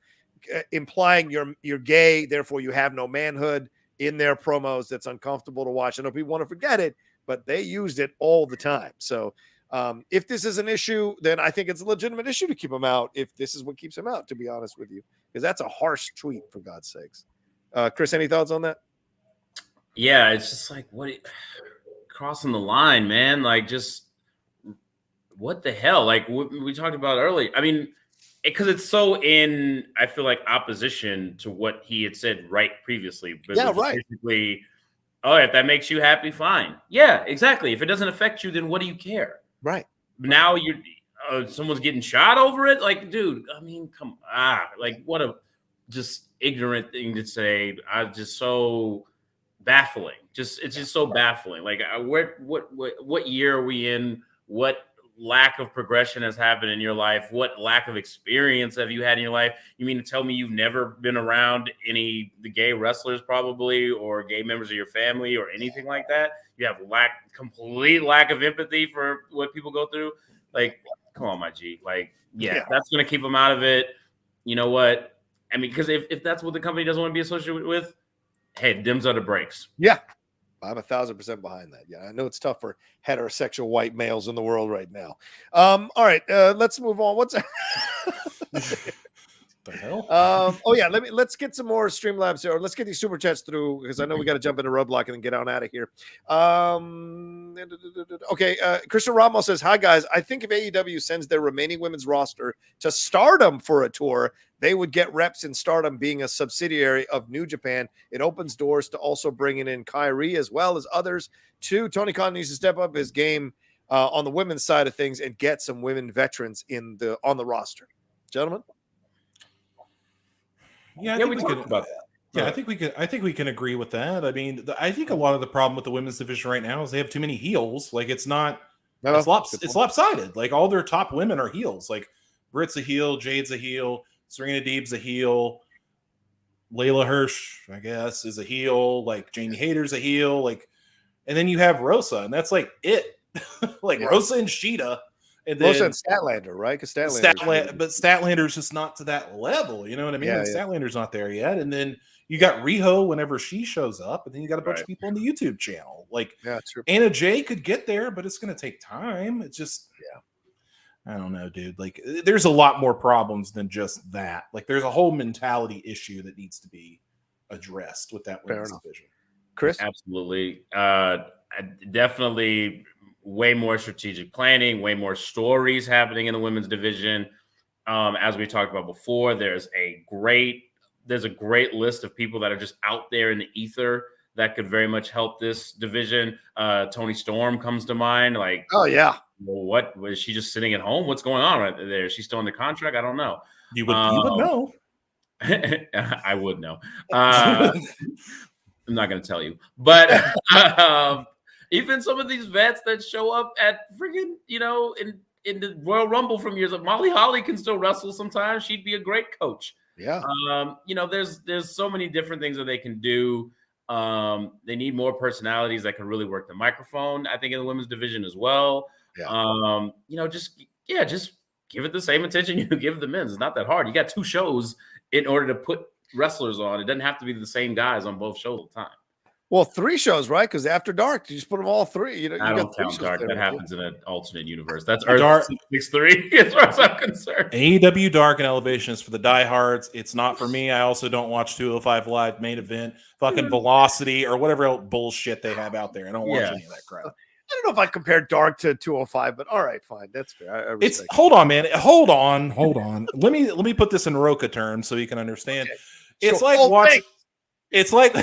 A: implying you're gay, therefore you have no manhood in their promos. That's uncomfortable to watch. I know people want to forget it, but they used it all the time. So if this is an issue, then I think it's a legitimate issue to keep him out. If this is what keeps him out, to be honest with you, because that's a harsh tweet, for God's sakes. Chris, any thoughts on that?
C: Yeah, it's just like, crossing the line, man. Like, just what the hell? Like we talked about earlier. I mean, because it's so I feel like, opposition to what he had said right previously. But
A: yeah, right.
C: Basically, oh, if that makes you happy, fine. Yeah, exactly. If it doesn't affect you, then what do you care?
A: Right.
C: Now someone's getting shot over it. Like, dude, I mean, come on. Like, what a just ignorant thing to say. Just so baffling. It's just so baffling. Like, what year are we in? What lack of progression has happened in your life? What lack of experience have you had in your life? You mean to tell me you've never been around the gay wrestlers probably, or gay members of your family, or anything like that? You have complete lack of empathy for what people go through. Like, come on, my G. Like, yeah. That's going to keep them out of it. You know what? I mean, because if that's what the company doesn't want to be associated with, hey, dims are the breaks.
A: Yeah. I'm 1,000% behind that. Yeah, I know it's tough for heterosexual white males in the world right now. All right, let's move on. What's
B: the hell?
A: Let's get some more Streamlabs here, or let's get these super chats through, because I know we got to jump into Roadblock and then get on out of here. Christian Ramos says, "Hi guys, I think if AEW sends their remaining women's roster to Stardom for a tour, they would get reps in Stardom being a subsidiary of New Japan. It opens doors to also bringing in Kyrie as well as others too. Tony Khan needs to step up his game on the women's side of things and get some women veterans on the roster." Gentlemen.
B: Yeah, I think we talked about that. Yeah, I think we can agree with that. I mean, I think a lot of the problem with the women's division right now is they have too many heels. Like, it's lopsided. Like, all their top women are heels. Like, Britt's a heel, Jade's a heel, Serena Deeb's a heel, Layla Hirsch, I guess, is a heel. Like, Jamie Hayter's a heel. Like, and then you have Rosa, and that's like it. Rosa and Sheeta. And then
A: Rosa and Statlander, right? Because
B: Statlander's just not to that level. You know what I mean? Statlander's not there yet. And then you got Riho whenever she shows up, and then you got a bunch of people on the YouTube channel. Like, Anna Jay could get there, but it's going to take time. It's just, I don't know, dude. Like, there's a lot more problems than just that. Like, there's a whole mentality issue that needs to be addressed with that women's division.
A: Chris?
C: Absolutely. Definitely way more strategic planning, way more stories happening in the women's division. As we talked about before, there's a great list of people that are just out there in the ether that could very much help this division. Tony Storm comes to mind. Like,
A: oh yeah,
C: well, what was she just sitting at home? What's going on right there? Is she still in the contract? I don't know.
B: You would know.
C: I would know. I'm not going to tell you, but even some of these vets that show up at friggin', in the Royal Rumble from years ago, Molly Holly can still wrestle sometimes. She'd be a great coach.
A: Yeah.
C: There's so many different things that they can do. They need more personalities that can really work the microphone, I think, in the women's division as well.
A: Yeah.
C: Just give it the same attention you give the men's. It's not that hard. You got 2 shows in order to put wrestlers on. It doesn't have to be the same guys on both shows all the time.
A: Well, 3 shows, right? Because after dark, you just put them all 3.
C: I don't count dark. That happens in an alternate universe. That's Earth 6-3, as far as I'm concerned.
B: AEW Dark and Elevation is for the diehards. It's not for me. I also don't watch 205 Live main event, fucking Velocity, or whatever else bullshit they have out there. I don't watch any of that crap.
A: I don't know if I compare Dark to 205, but all right, fine. That's fair. I
B: It's
A: respect
B: hold on, man. Hold on. Let me put this in Rocha terms so you can understand.
A: Okay.
B: It's
A: Sure.
B: like
A: Oh,
B: watching.
A: thanks.
B: It's like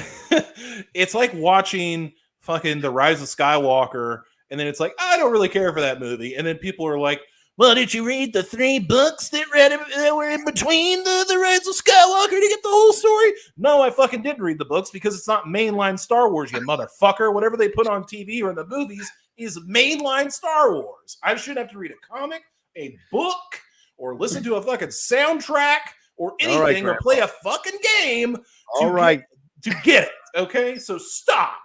B: it's like watching fucking The Rise of Skywalker, and then it's like I don't really care for that movie, and then people are like, "Well, did you read the 3 books that were in between the Rise of Skywalker to get the whole story?" No, I fucking didn't read the books because it's not mainline Star Wars, you motherfucker. Whatever they put on TV or in the movies is mainline Star Wars. I shouldn't have to read a comic, a book, or listen to a fucking soundtrack or anything, or play a fucking game to get it. Okay, so stop.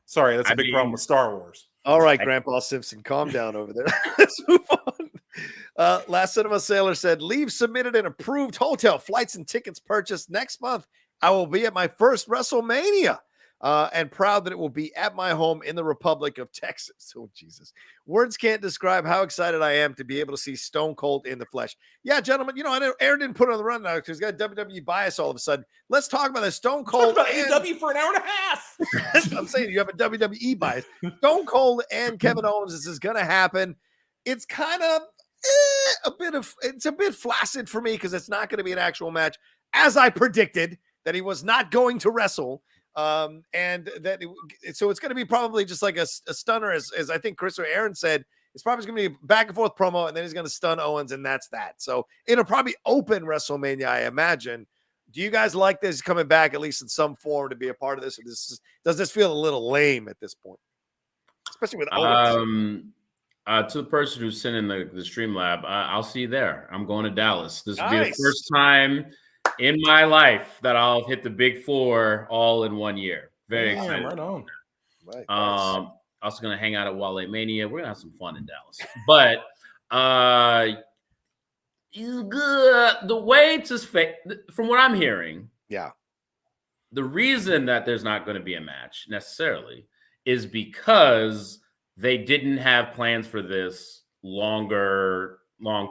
B: Sorry, that's a big problem with Star Wars.
A: All right, Grandpa Simpson, calm down over there. Let's move on. Last Cinema Sailor said, leave submitted and approved, hotel, flights, and tickets purchased next month. I will be at my first WrestleMania and proud that it will be at my home in the Republic of Texas. Oh, Jesus. Words can't describe how excited I am to be able to see Stone Cold in the flesh. Yeah, gentlemen, I know Aaron didn't put it on the rundown because he's got WWE bias all of a sudden. Let's talk about this. Stone Cold.
B: Talk about AEW for an hour and a half.
A: I'm saying you have a WWE bias. Stone Cold and Kevin Owens, this is going to happen. It's kind of it's a bit flaccid for me because it's not going to be an actual match, as I predicted that he was not going to wrestle. So it's going to be probably just like a stunner, as I think Chris or Aaron said. It's probably going to be back and forth promo, and then he's going to stun Owens, and that's that. So it'll probably open WrestleMania, I imagine. Do you guys like this coming back at least in some form to be a part of this? Or does this feel a little lame at this point, especially with Owens?
C: To the person who's sending the Streamlab, I'll see you there. I'm going to Dallas. This will be the first time in my life that I'll hit the big 4 all in 1 year. Very excited.
B: Right on.
C: Right, also going to hang out at Wale Mania. We're going to have some fun in Dallas. But the way to from what I'm hearing, the reason that there's not going to be a match necessarily is because they didn't have plans for this long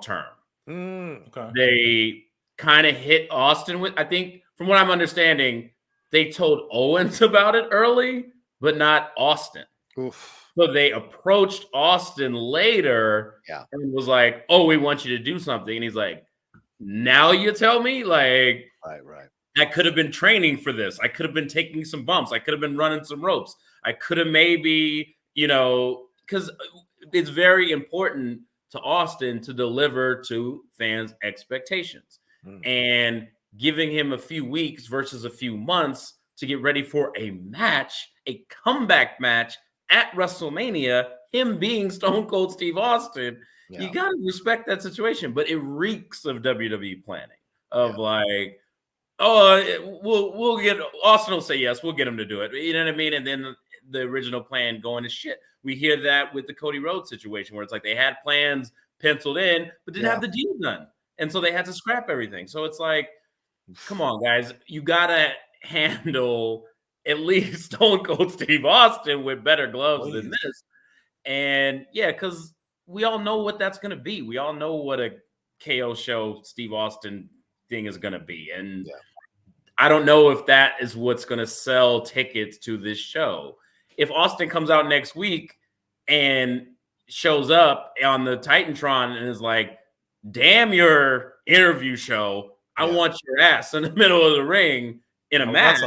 C: term.
B: Okay.
C: They kind of hit Austin with, I think, from what I'm understanding, they told Owens about it early, but not Austin.
A: Oof.
C: So they approached Austin later and was like, "Oh, we want you to do something." And he's like, "Now you tell me?" Like,
A: right.
C: I could have been training for this. I could have been taking some bumps. I could have been running some ropes. I could have maybe, because it's very important to Austin to deliver to fans' expectations. And giving him a few weeks versus a few months to get ready for a match, a comeback match at WrestleMania, him being Stone Cold Steve Austin, you got to respect that situation. But it reeks of WWE planning of like, oh, we'll get Austin will say yes, we'll get him to do it. You know what I mean? And then the original plan going to shit. We hear that with the Cody Rhodes situation where it's like they had plans penciled in, but didn't have the deal done. And so they had to scrap everything. So it's like, come on, guys, you got to handle at least Stone Cold Steve Austin with better gloves than this. And because we all know what that's going to be. We all know what a KO show Steve Austin thing is going to be. And I don't know if that is what's going to sell tickets to this show. If Austin comes out next week and shows up on the Titantron and is like, damn your interview show, I want your ass in the middle of the ring in a match.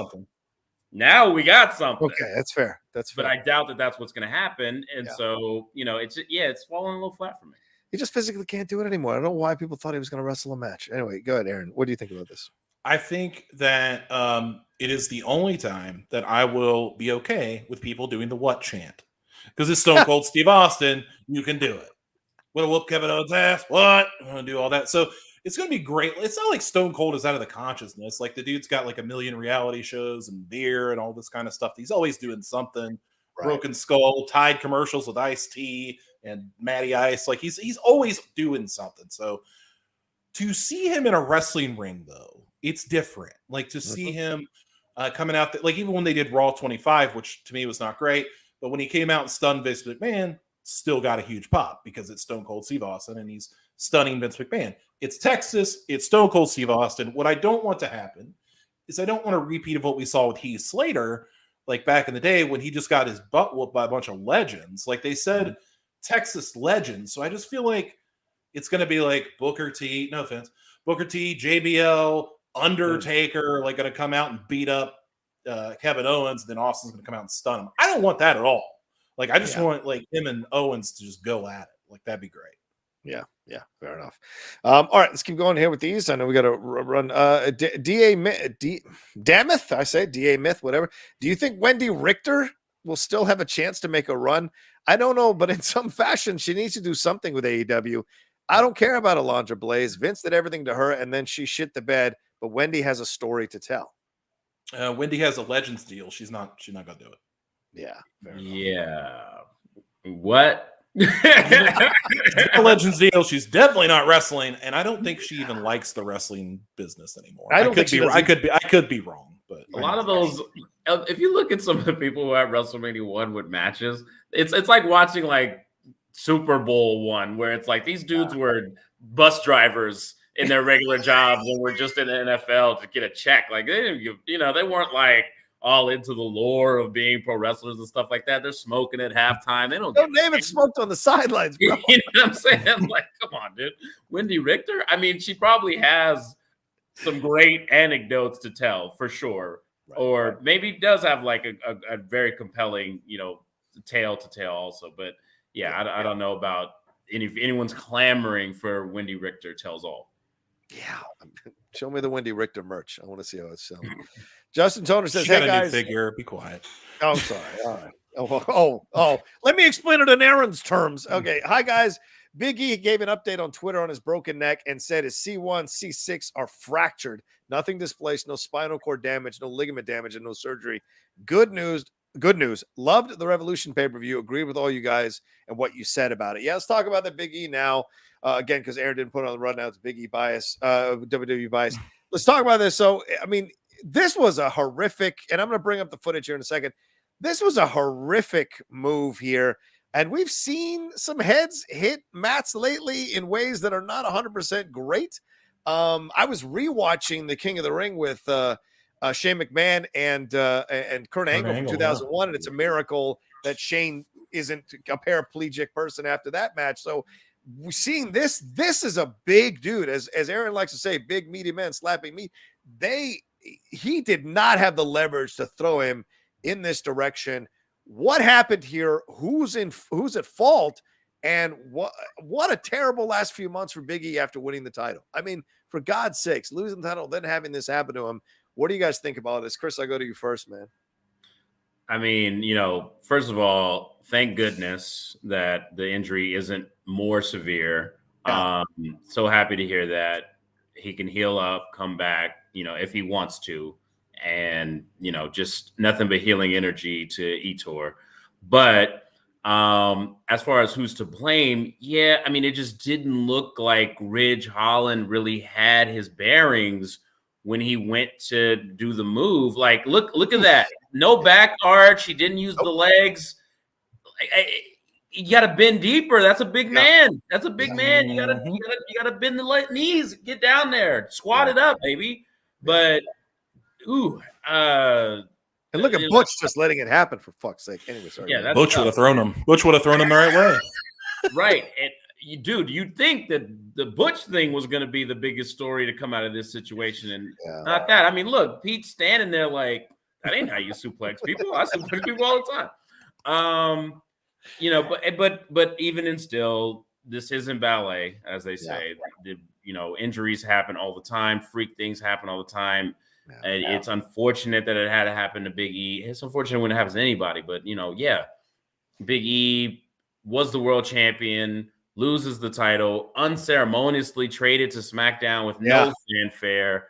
C: Now we got something.
A: Okay, that's fair.
C: But I doubt that that's what's going to happen. And so, it's falling a little flat for me.
A: He just physically can't do it anymore. I don't know why people thought he was going to wrestle a match. Anyway, go ahead, Aaron. What do you think about this?
B: I think that it is the only time that I will be okay with people doing the what chant. Because it's Stone Cold Steve Austin, you can do it. We're going to whoop Kevin Owens' ass. What? I'm going to do all that. So it's going to be great. It's not like Stone Cold is out of the consciousness. Like the dude's got like a million reality shows and beer and all this kind of stuff. He's always doing something. Right. Broken Skull, Tide commercials with Ice-T and Matty Ice. Like he's always doing something. So to see him in a wrestling ring, though, it's different. Like to see him coming out, like even when they did Raw 25, which to me was not great, but when he came out and stunned Vince McMahon, still got a huge pop because it's Stone Cold Steve Austin and he's stunning Vince McMahon. It's Texas. It's Stone Cold Steve Austin. What I don't want to happen is I don't want a repeat of what we saw with Heath Slater, like back in the day when he just got his butt whooped by a bunch of legends. Like they said, Texas legends. So I just feel like it's going to be like Booker T, no offense, Booker T, JBL, Undertaker, like going to come out and beat up Kevin Owens. Then Austin's going to come out and stun him. I don't want that at all. Like, I just want like him and Owens to just go at it. Like, that'd be great.
A: Yeah, fair enough. All right, let's keep going here with these. I know we got to run. DA Dameth, I say DA Myth, whatever. Do you think Wendy Richter will still have a chance to make a run? I don't know, but in some fashion, she needs to do something with AEW. I don't care about Alundra Blaze. Vince did everything to her, and then she shit the bed. But Wendy has a story to tell.
B: Wendy has a Legends deal. She's not gonna do it.
A: Yeah.
C: What?
B: A Legends deal. She's definitely not wrestling, and I don't think she even likes the wrestling business anymore. I could be wrong, but
C: a lot of those. If you look at some of the people who have WrestleMania 1 with matches, it's like watching like Super Bowl 1, where it's like these dudes were bus drivers in their regular jobs and were just in the NFL to get a check. Like they didn't give, they weren't like all into the lore of being pro wrestlers and stuff like that. They're smoking at halftime. They don't
A: name it smoked on the sidelines, bro.
C: You know what I'm saying? Like, come on, dude. Wendy Richter? I mean, she probably has some great anecdotes to tell for sure. Right. Or maybe does have like a very compelling, tale to tell also. But I don't know about if anyone's clamoring for Wendy Richter tells all.
A: Yeah. Show me the Wendy Richter merch. I want to see how it's selling. Justin Toner says,
B: "Hey
A: guys,
B: new figure. Be quiet."
A: Oh, I'm sorry. All right. Let me explain it in Aaron's terms. Okay. Hi guys. Big E gave an update on Twitter on his broken neck and said his C1, C6 are fractured. Nothing displaced, no spinal cord damage, no ligament damage, and no surgery. Good news. Loved the Revolution pay-per-view. Agreed with all you guys and what you said about it. Yeah, let's talk about the Big E now. Again, because Aaron didn't put it on the run now. It's Big E bias, WWE bias. Let's talk about this. So, I mean, this was a horrific, and I'm going to bring up the footage here in a second. This was a horrific move here. And we've seen some heads hit mats lately in ways that are not 100% great. I was rewatching The King of the Ring with Shane McMahon and Kurt Angle from 2001, and it's a miracle that Shane isn't a paraplegic person after that match. So we're seeing this is a big dude, as Aaron likes to say, big meaty men slapping meat. He did not have the leverage to throw him in this direction. What happened here? Who's at fault? And what a terrible last few months for Big E after winning the title. I mean, for God's sakes, losing the title, then having this happen to him. What do you guys think about this? Chris, I'll go to you first, man.
C: I mean, first of all, thank goodness that the injury isn't more severe. Yeah. So happy to hear that. He can heal up, come back, if he wants to. And, just nothing but healing energy to Etor. But as far as who's to blame, I mean, it just didn't look like Ridge Holland really had his bearings when he went to do the move. Like, look at that. No back arch. He didn't use the legs. You got to bend deeper. That's a big man. That's a big man. You got to bend the knees. Get down there. Squat it up, baby. But and
A: look at Butch just letting it happen, for fuck's sake. Anyway, sorry.
C: Yeah,
B: Butch would have thrown him. Butch would have thrown him the right way.
C: Right. And you'd think that the Butch thing was going to be the biggest story to come out of this situation, and not that. I mean, look, Pete's standing there like, that ain't how you suplex people. I suplex people all the time. But even in still, this isn't ballet, as they say. Injuries happen all the time. Freak things happen all the time. It's unfortunate that it had to happen to Big E. It's unfortunate when it happens to anybody, but Big E was the world champion, loses the title, unceremoniously traded to SmackDown with no fanfare.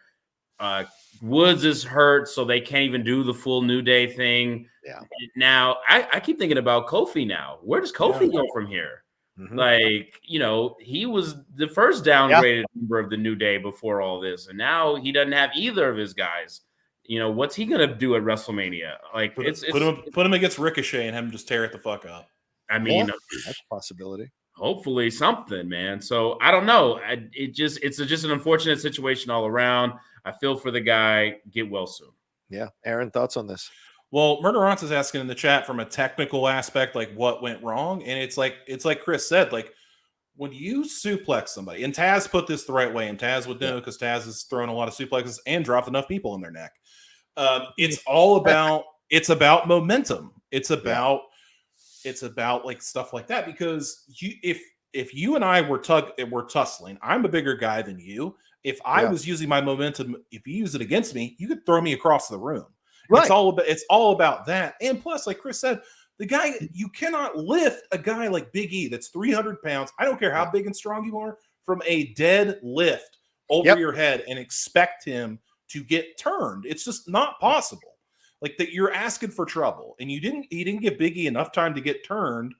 C: Woods is hurt, so they can't even do the full New Day thing. Yeah. Now, I keep thinking about Kofi now. Where does Kofi go from here? Mm-hmm. Like, he was the first downgraded member of the New Day before all this, and now he doesn't have either of his guys. What's he gonna do at WrestleMania? Like, put
B: him against Ricochet and have him just tear it the fuck up.
C: I mean,
A: that's a possibility.
C: Hopefully, something, man. So I don't know. It's just an unfortunate situation all around. I feel for the guy. Get well soon.
A: Yeah, Aaron, thoughts on this?
B: Well, Murderance is asking in the chat from a technical aspect, like what went wrong, and it's like Chris said, like when you suplex somebody, and Taz put this the right way, and Taz would know because Taz has thrown a lot of suplexes and dropped enough people in their neck. It's about momentum. It's about like stuff like that, because if you and I were tussling, I'm a bigger guy than you. If I was using my momentum, if you use it against me, you could throw me across the room. Right. It's all about that. And plus, like Chris said, the guy, you cannot lift a guy like Big E that's 300 pounds. I don't care how big and strong you are, from a dead lift over your head and expect him to get turned. It's just not possible. Like that, you're asking for trouble, and he didn't give Big E enough time to get turned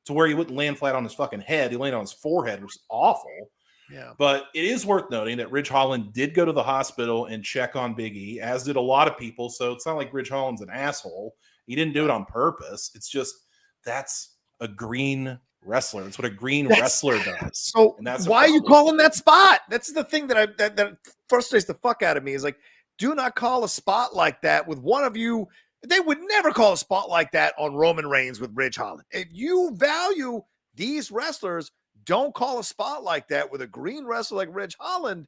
B: to where he wouldn't land flat on his fucking head. He landed on his forehead, which is awful. Yeah. But it is worth noting that Ridge Holland did go to the hospital and check on Big E, as did a lot of people. So it's not like Ridge Holland's an asshole. He didn't do it on purpose. It's just that's a green wrestler. That's what a green wrestler does. So and that's
A: why are you calling that spot? That's the thing that that frustrates the fuck out of me. Is like, do not call a spot like that with one of you. They would never call a spot like that on Roman Reigns with Ridge Holland. If you value these wrestlers, don't call a spot like that with a green wrestler like Ridge Holland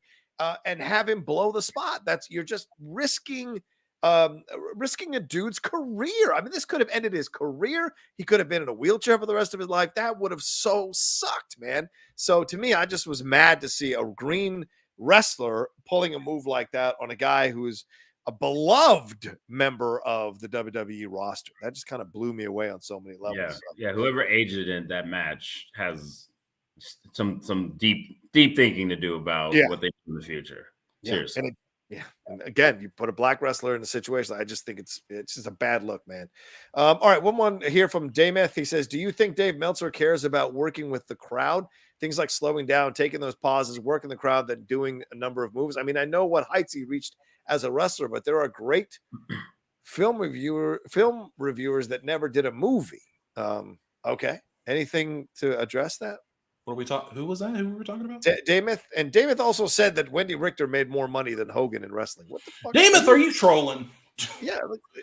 A: and have him blow the spot. You're just risking a dude's career. I mean, this could have ended his career. He could have been in a wheelchair for the rest of his life. That would have so sucked, man. So to me, I just was mad to see a green wrestler pulling a move like that on a guy who's a beloved member of the WWE roster. That just kind of blew me away on so many levels.
C: Yeah. Whoever aged in that match has some deep thinking to do about what they do in the future. Seriously.
A: And again, you put a black wrestler in a situation. I just think it's just a bad look, man. All right, one here from Dameth. He says, "Do you think Dave Meltzer cares about working with the crowd? Things like slowing down, taking those pauses, working the crowd, than doing a number of moves? I mean, I know what heights he reached as a wrestler, but there are great film reviewers that never did a movie." Okay, anything to address that?
B: What are we talking? Who was that? Who were we talking about?
A: Dameth. And Dameth also said that Wendy Richter made more money than Hogan in wrestling. What the fuck?
B: Dameth, are you trolling?
A: Yeah,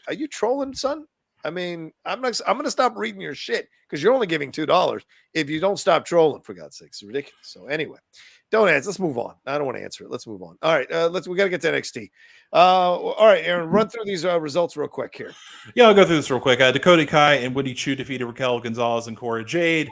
A: are you trolling, son? I mean, I'm going to stop reading your shit because you're only giving $2 if you don't stop trolling. For God's sake, it's ridiculous. So anyway, don't answer. Let's move on. I don't want to answer it. Let's move on. All right, we got to get to NXT. All right, Aaron, run through these results real quick here.
B: Yeah, I'll go through this real quick. Dakota Kai and Woody Chu defeated Raquel Gonzalez and Cora Jade.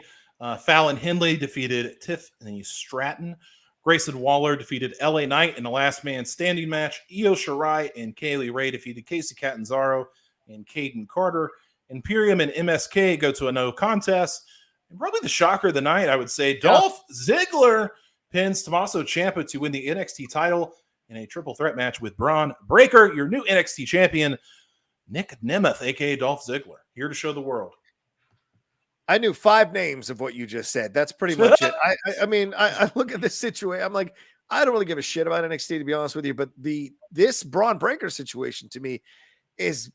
B: Fallon Henley defeated Tiffany Stratton. Grayson Waller defeated LA Knight in the last man standing match. Io Shirai and Kaylee Ray defeated Casey Catanzaro and Caden Carter. Imperium and MSK go to a no contest. And probably the shocker of the night, I would say, Dolph Ziggler pins Tommaso Ciampa to win the NXT title in a triple threat match with Braun Breaker, your new NXT champion, Nick Nemeth, a.k.a. Dolph Ziggler, here to show the world.
A: I knew 5 names of what you just said. That's pretty much it. I mean, I look at this situation. I'm like, I don't really give a shit about NXT, to be honest with you. But this Braun Breaker situation to me is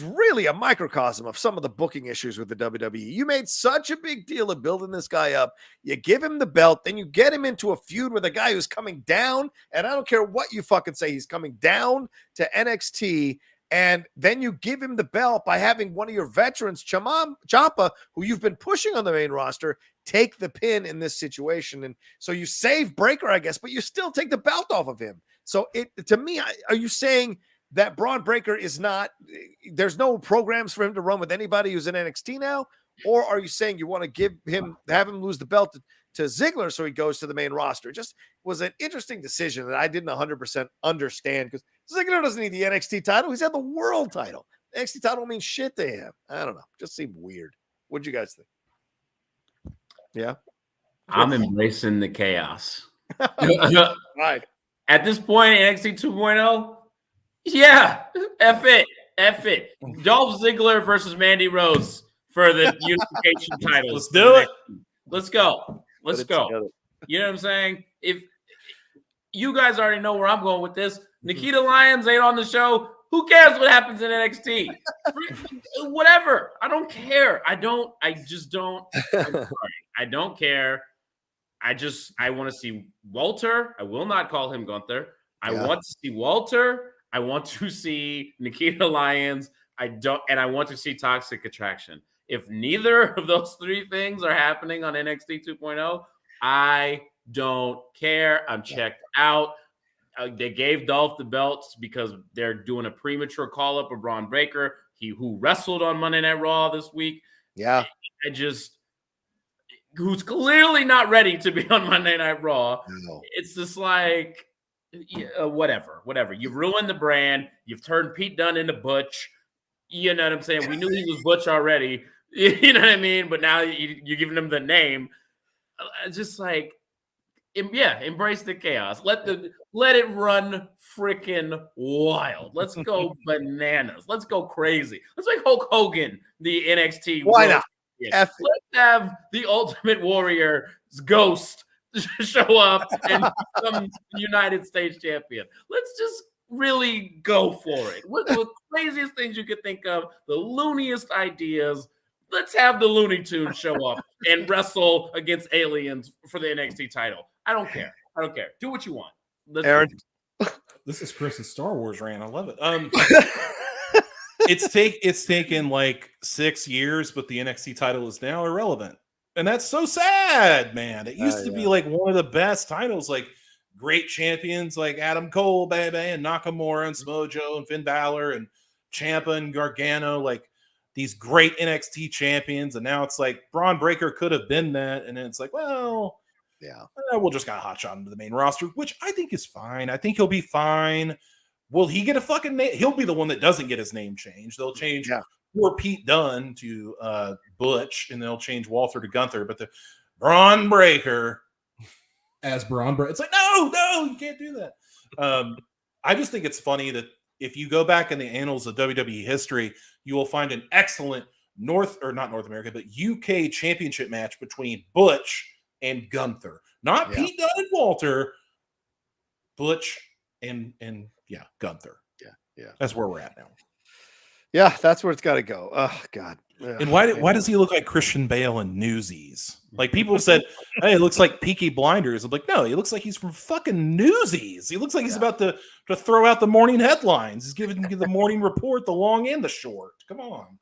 A: really a microcosm of some of the booking issues with the WWE. You made such a big deal of building this guy up. You give him the belt, then you get him into a feud with a guy who's coming down. And I don't care what you fucking say. He's coming down to NXT. And then you give him the belt by having one of your veterans, Ciampa, who you've been pushing on the main roster, take the pin in this situation. And so you save Breaker, I guess, but you still take the belt off of him. So to me, are you saying that Braun Breaker is not, there's no programs for him to run with anybody who's in NXT now? Or are you saying you want to have him lose the belt to Ziggler so he goes to the main roster? It just was an interesting decision that I didn't 100% understand, because Ziggler doesn't need the NXT title. He's had the world title. The NXT title means shit to him. I don't know. Just seemed weird. What'd you guys think? Yeah.
C: I'm embracing the chaos.
A: Right.
C: At this point, NXT 2.0, yeah, F it. Dolph Ziggler versus Mandy Rose for the unification titles.
B: Let's do it.
C: Let's go. You know what I'm saying? If you guys already know where I'm going with this, Nikita Lyons ain't on the show. Who cares what happens in NXT? Whatever. I don't care. I just don't. I'm sorry. I don't care. I want to see Walter. I will not call him Gunther. I want to see Walter. I want to see Nikita Lyons. I don't, and I want to see Toxic Attraction. If neither of those three things are happening on NXT 2.0, I don't care. I'm checked out. They gave Dolph the belts because they're doing a premature call-up of Braun Breaker, who wrestled on Monday Night Raw this week.
A: Yeah.
C: Who's clearly not ready to be on Monday Night Raw.
A: No.
C: It's just like, whatever. You've ruined the brand. You've turned Pete Dunne into Butch. You know what I'm saying? We knew he was Butch already. You know what I mean? But now you're giving him the name. Just like, embrace the chaos. Let it run freaking wild. Let's go bananas. Let's go crazy. Let's make Hulk Hogan the NXT.
A: Why not?
C: Let's have the Ultimate Warrior's ghost show up and become United States champion. Let's just really go for it. What the craziest things you could think of, the looniest ideas. Let's have the Looney Tunes show up and wrestle against aliens for the NXT title. I don't care. Do what you want.
A: Aaron,
B: this is Chris's Star Wars rant. I love it. It's taken like 6 years, but the NXT title is now irrelevant, and that's so sad, man. It used to be like one of the best titles, like great champions like Adam Cole, baby, and Nakamura and Smojo and Finn Balor and Ciampa and Gargano, like these great NXT champions, and now it's like Braun Breaker could have been that, and then it's like, well, we'll just got hotshot into the main roster, which I think is fine. I think he'll be fine. Will he get a fucking name? He'll be the one that doesn't get his name changed. They'll change poor Pete Dunne to Butch, and they'll change Walter to Gunther, but the Braun Breaker as Braun Breaker, it's like, no, you can't do that. I just think it's funny that if you go back in the annals of WWE history, you will find an excellent not North America, but UK championship match between Butch and Gunther. Not Pete Dunne and Walter, Butch and Gunther. Yeah. That's where we're at now.
A: Yeah, that's where it's got to go. Oh, God.
B: And why does he look like Christian Bale in Newsies? Like, people said, hey, it looks like Peaky Blinders. I'm like, no, he looks like he's from fucking Newsies. He looks like he's about to throw out the morning headlines. He's giving the morning report, the long and the short. Come on.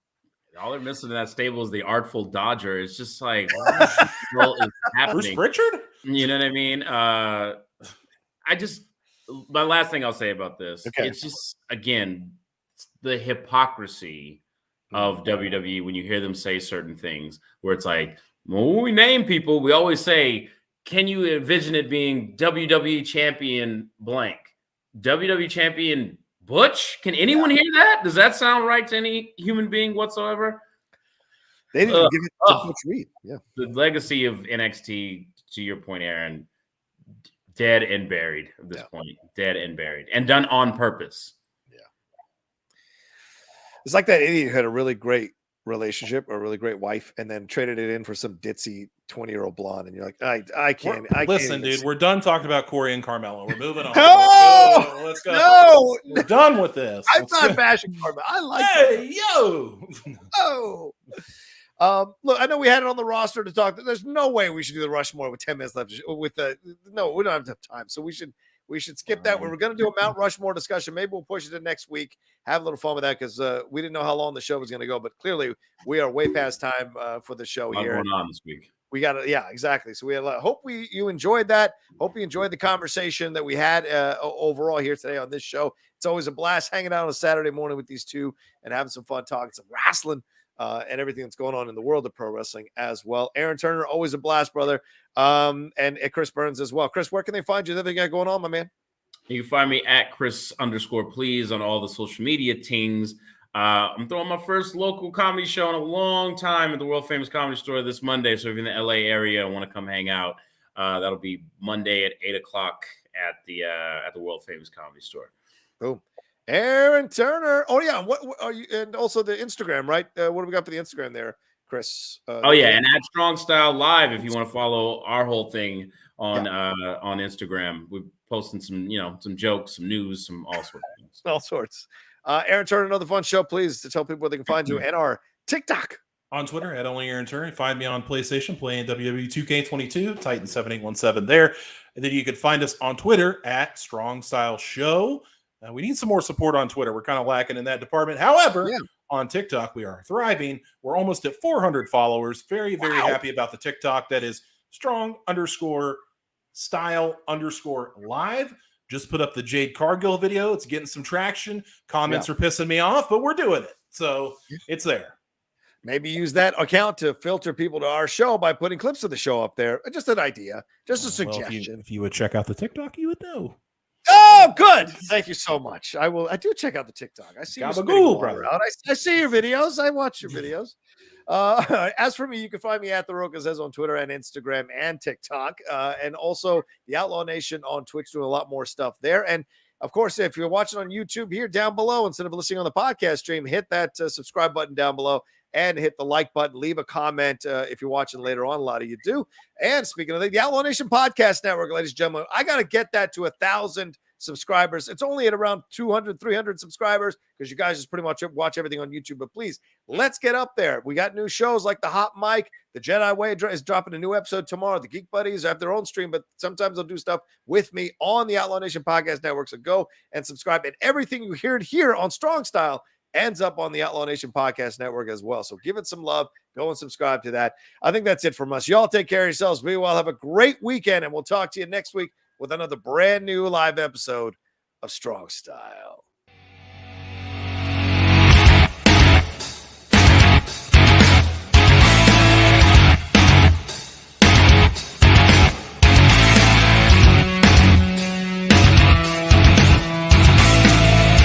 C: All they're missing in that stable is the Artful Dodger. It's just like, what is happening?
B: Bruce Pritchard?
C: You know what I mean? My last thing I'll say about this, it's just, again, the hypocrisy of WWE when you hear them say certain things where it's like, when we name people, we always say, can you envision it being WWE champion blank? WWE champion Butch? Can anyone hear that? Does that sound right to any human being whatsoever?
A: They didn't give it to Butch Reed. Yeah.
C: The legacy of NXT, to your point, Aaron, dead and buried at this point. Dead and buried. And done on purpose.
A: Yeah. It's like that idiot who had a really great relationship or a really great wife and then traded it in for some ditzy 20-year-old blonde. And you're like, I can't.
B: Listen, dude, we're done talking about Corey and Carmelo. We're moving on. Let's go.
A: No.
B: We're done with this.
A: I'm not bashing Carmelo. I like look, I know we had it on the roster to talk. There's no way we should do the Rushmore with 10 minutes left. We don't have time. So we should skip that. We're going to do a Mount Rushmore discussion. Maybe we'll push it to next week. Have a little fun with that because we didn't know how long the show was going to go. But clearly, we are way past time for the show here.
C: Going on this week.
A: We got it. Yeah, exactly. So we had a lot. Hope you enjoyed that. Hope you enjoyed the conversation that we had overall here today on this show. It's always a blast hanging out on a Saturday morning with these two and having some fun talking some wrestling. And everything that's going on in the world of pro wrestling as well. Aaron Turner, always a blast, brother. And Chris Burns as well. Chris, where can they find you? Everything got going on, my man?
C: You can find me at Chris_please on all the social media tings. I'm throwing my first local comedy show in a long time at the World Famous Comedy Store this Monday. So if you're in the LA area and want to come hang out, that'll be Monday at 8 o'clock at the World Famous Comedy Store.
A: Boom. Aaron Turner. Oh yeah. What are you? And also the Instagram, right? What do we got for the Instagram there, Chris?
C: And at Strong Style Live, if you want to follow our whole thing on Instagram, we're posting some jokes, some news, some all sorts of things.
A: All sorts. Aaron Turner, another fun show. Please to tell people where they can find you and our TikTok.
B: On Twitter at only Aaron Turner. Find me on PlayStation playing WWE 2K22, Titan 7817 there. And then you can find us on Twitter at Strong Style Show. We need some more support on Twitter. We're kind of lacking in that department. However, on TikTok. We are thriving. We're almost at 400 followers. Very, very happy about the TikTok. That is strong_style_live. Just put up the Jade Cargill video. It's getting some traction. Comments are pissing me off, but we're doing it. So it's there.
A: Maybe use that account to filter people to our show by putting clips of the show up there. Just an idea, just a suggestion.
B: Well, if you would check out the TikTok, you would know.
A: Oh, good. Thank you so much. I do check out the TikTok. I see
B: Gabagool, brother.
A: I see your videos. I watch your videos. As for me, you can find me at The Rocha Says on Twitter and Instagram and TikTok. And also the Outlaw Nation on Twitch, doing a lot more stuff there. And of course, if you're watching on YouTube, here down below, instead of listening on the podcast stream, hit that subscribe button down below and hit the like button. Leave a comment if you're watching later on. A lot of you do. And speaking of the Outlaw Nation Podcast Network, ladies and gentlemen, I got to get that to 1,000 subscribers. It's only at around 200, 300 subscribers because you guys just pretty much watch everything on YouTube. But please, let's get up there. We got new shows like The Hot Mic. The Jedi Way is dropping a new episode tomorrow. The Geek Buddies have their own stream, but sometimes they'll do stuff with me on the Outlaw Nation Podcast Network. So go and subscribe. And everything you hear here on Strong Style ends up on the Outlaw Nation Podcast Network as well. So give it some love. Go and subscribe to that. I think that's it from us. Y'all take care of yourselves. Be well. Have a great weekend, and we'll talk to you next week with another brand new live episode of Strong Style.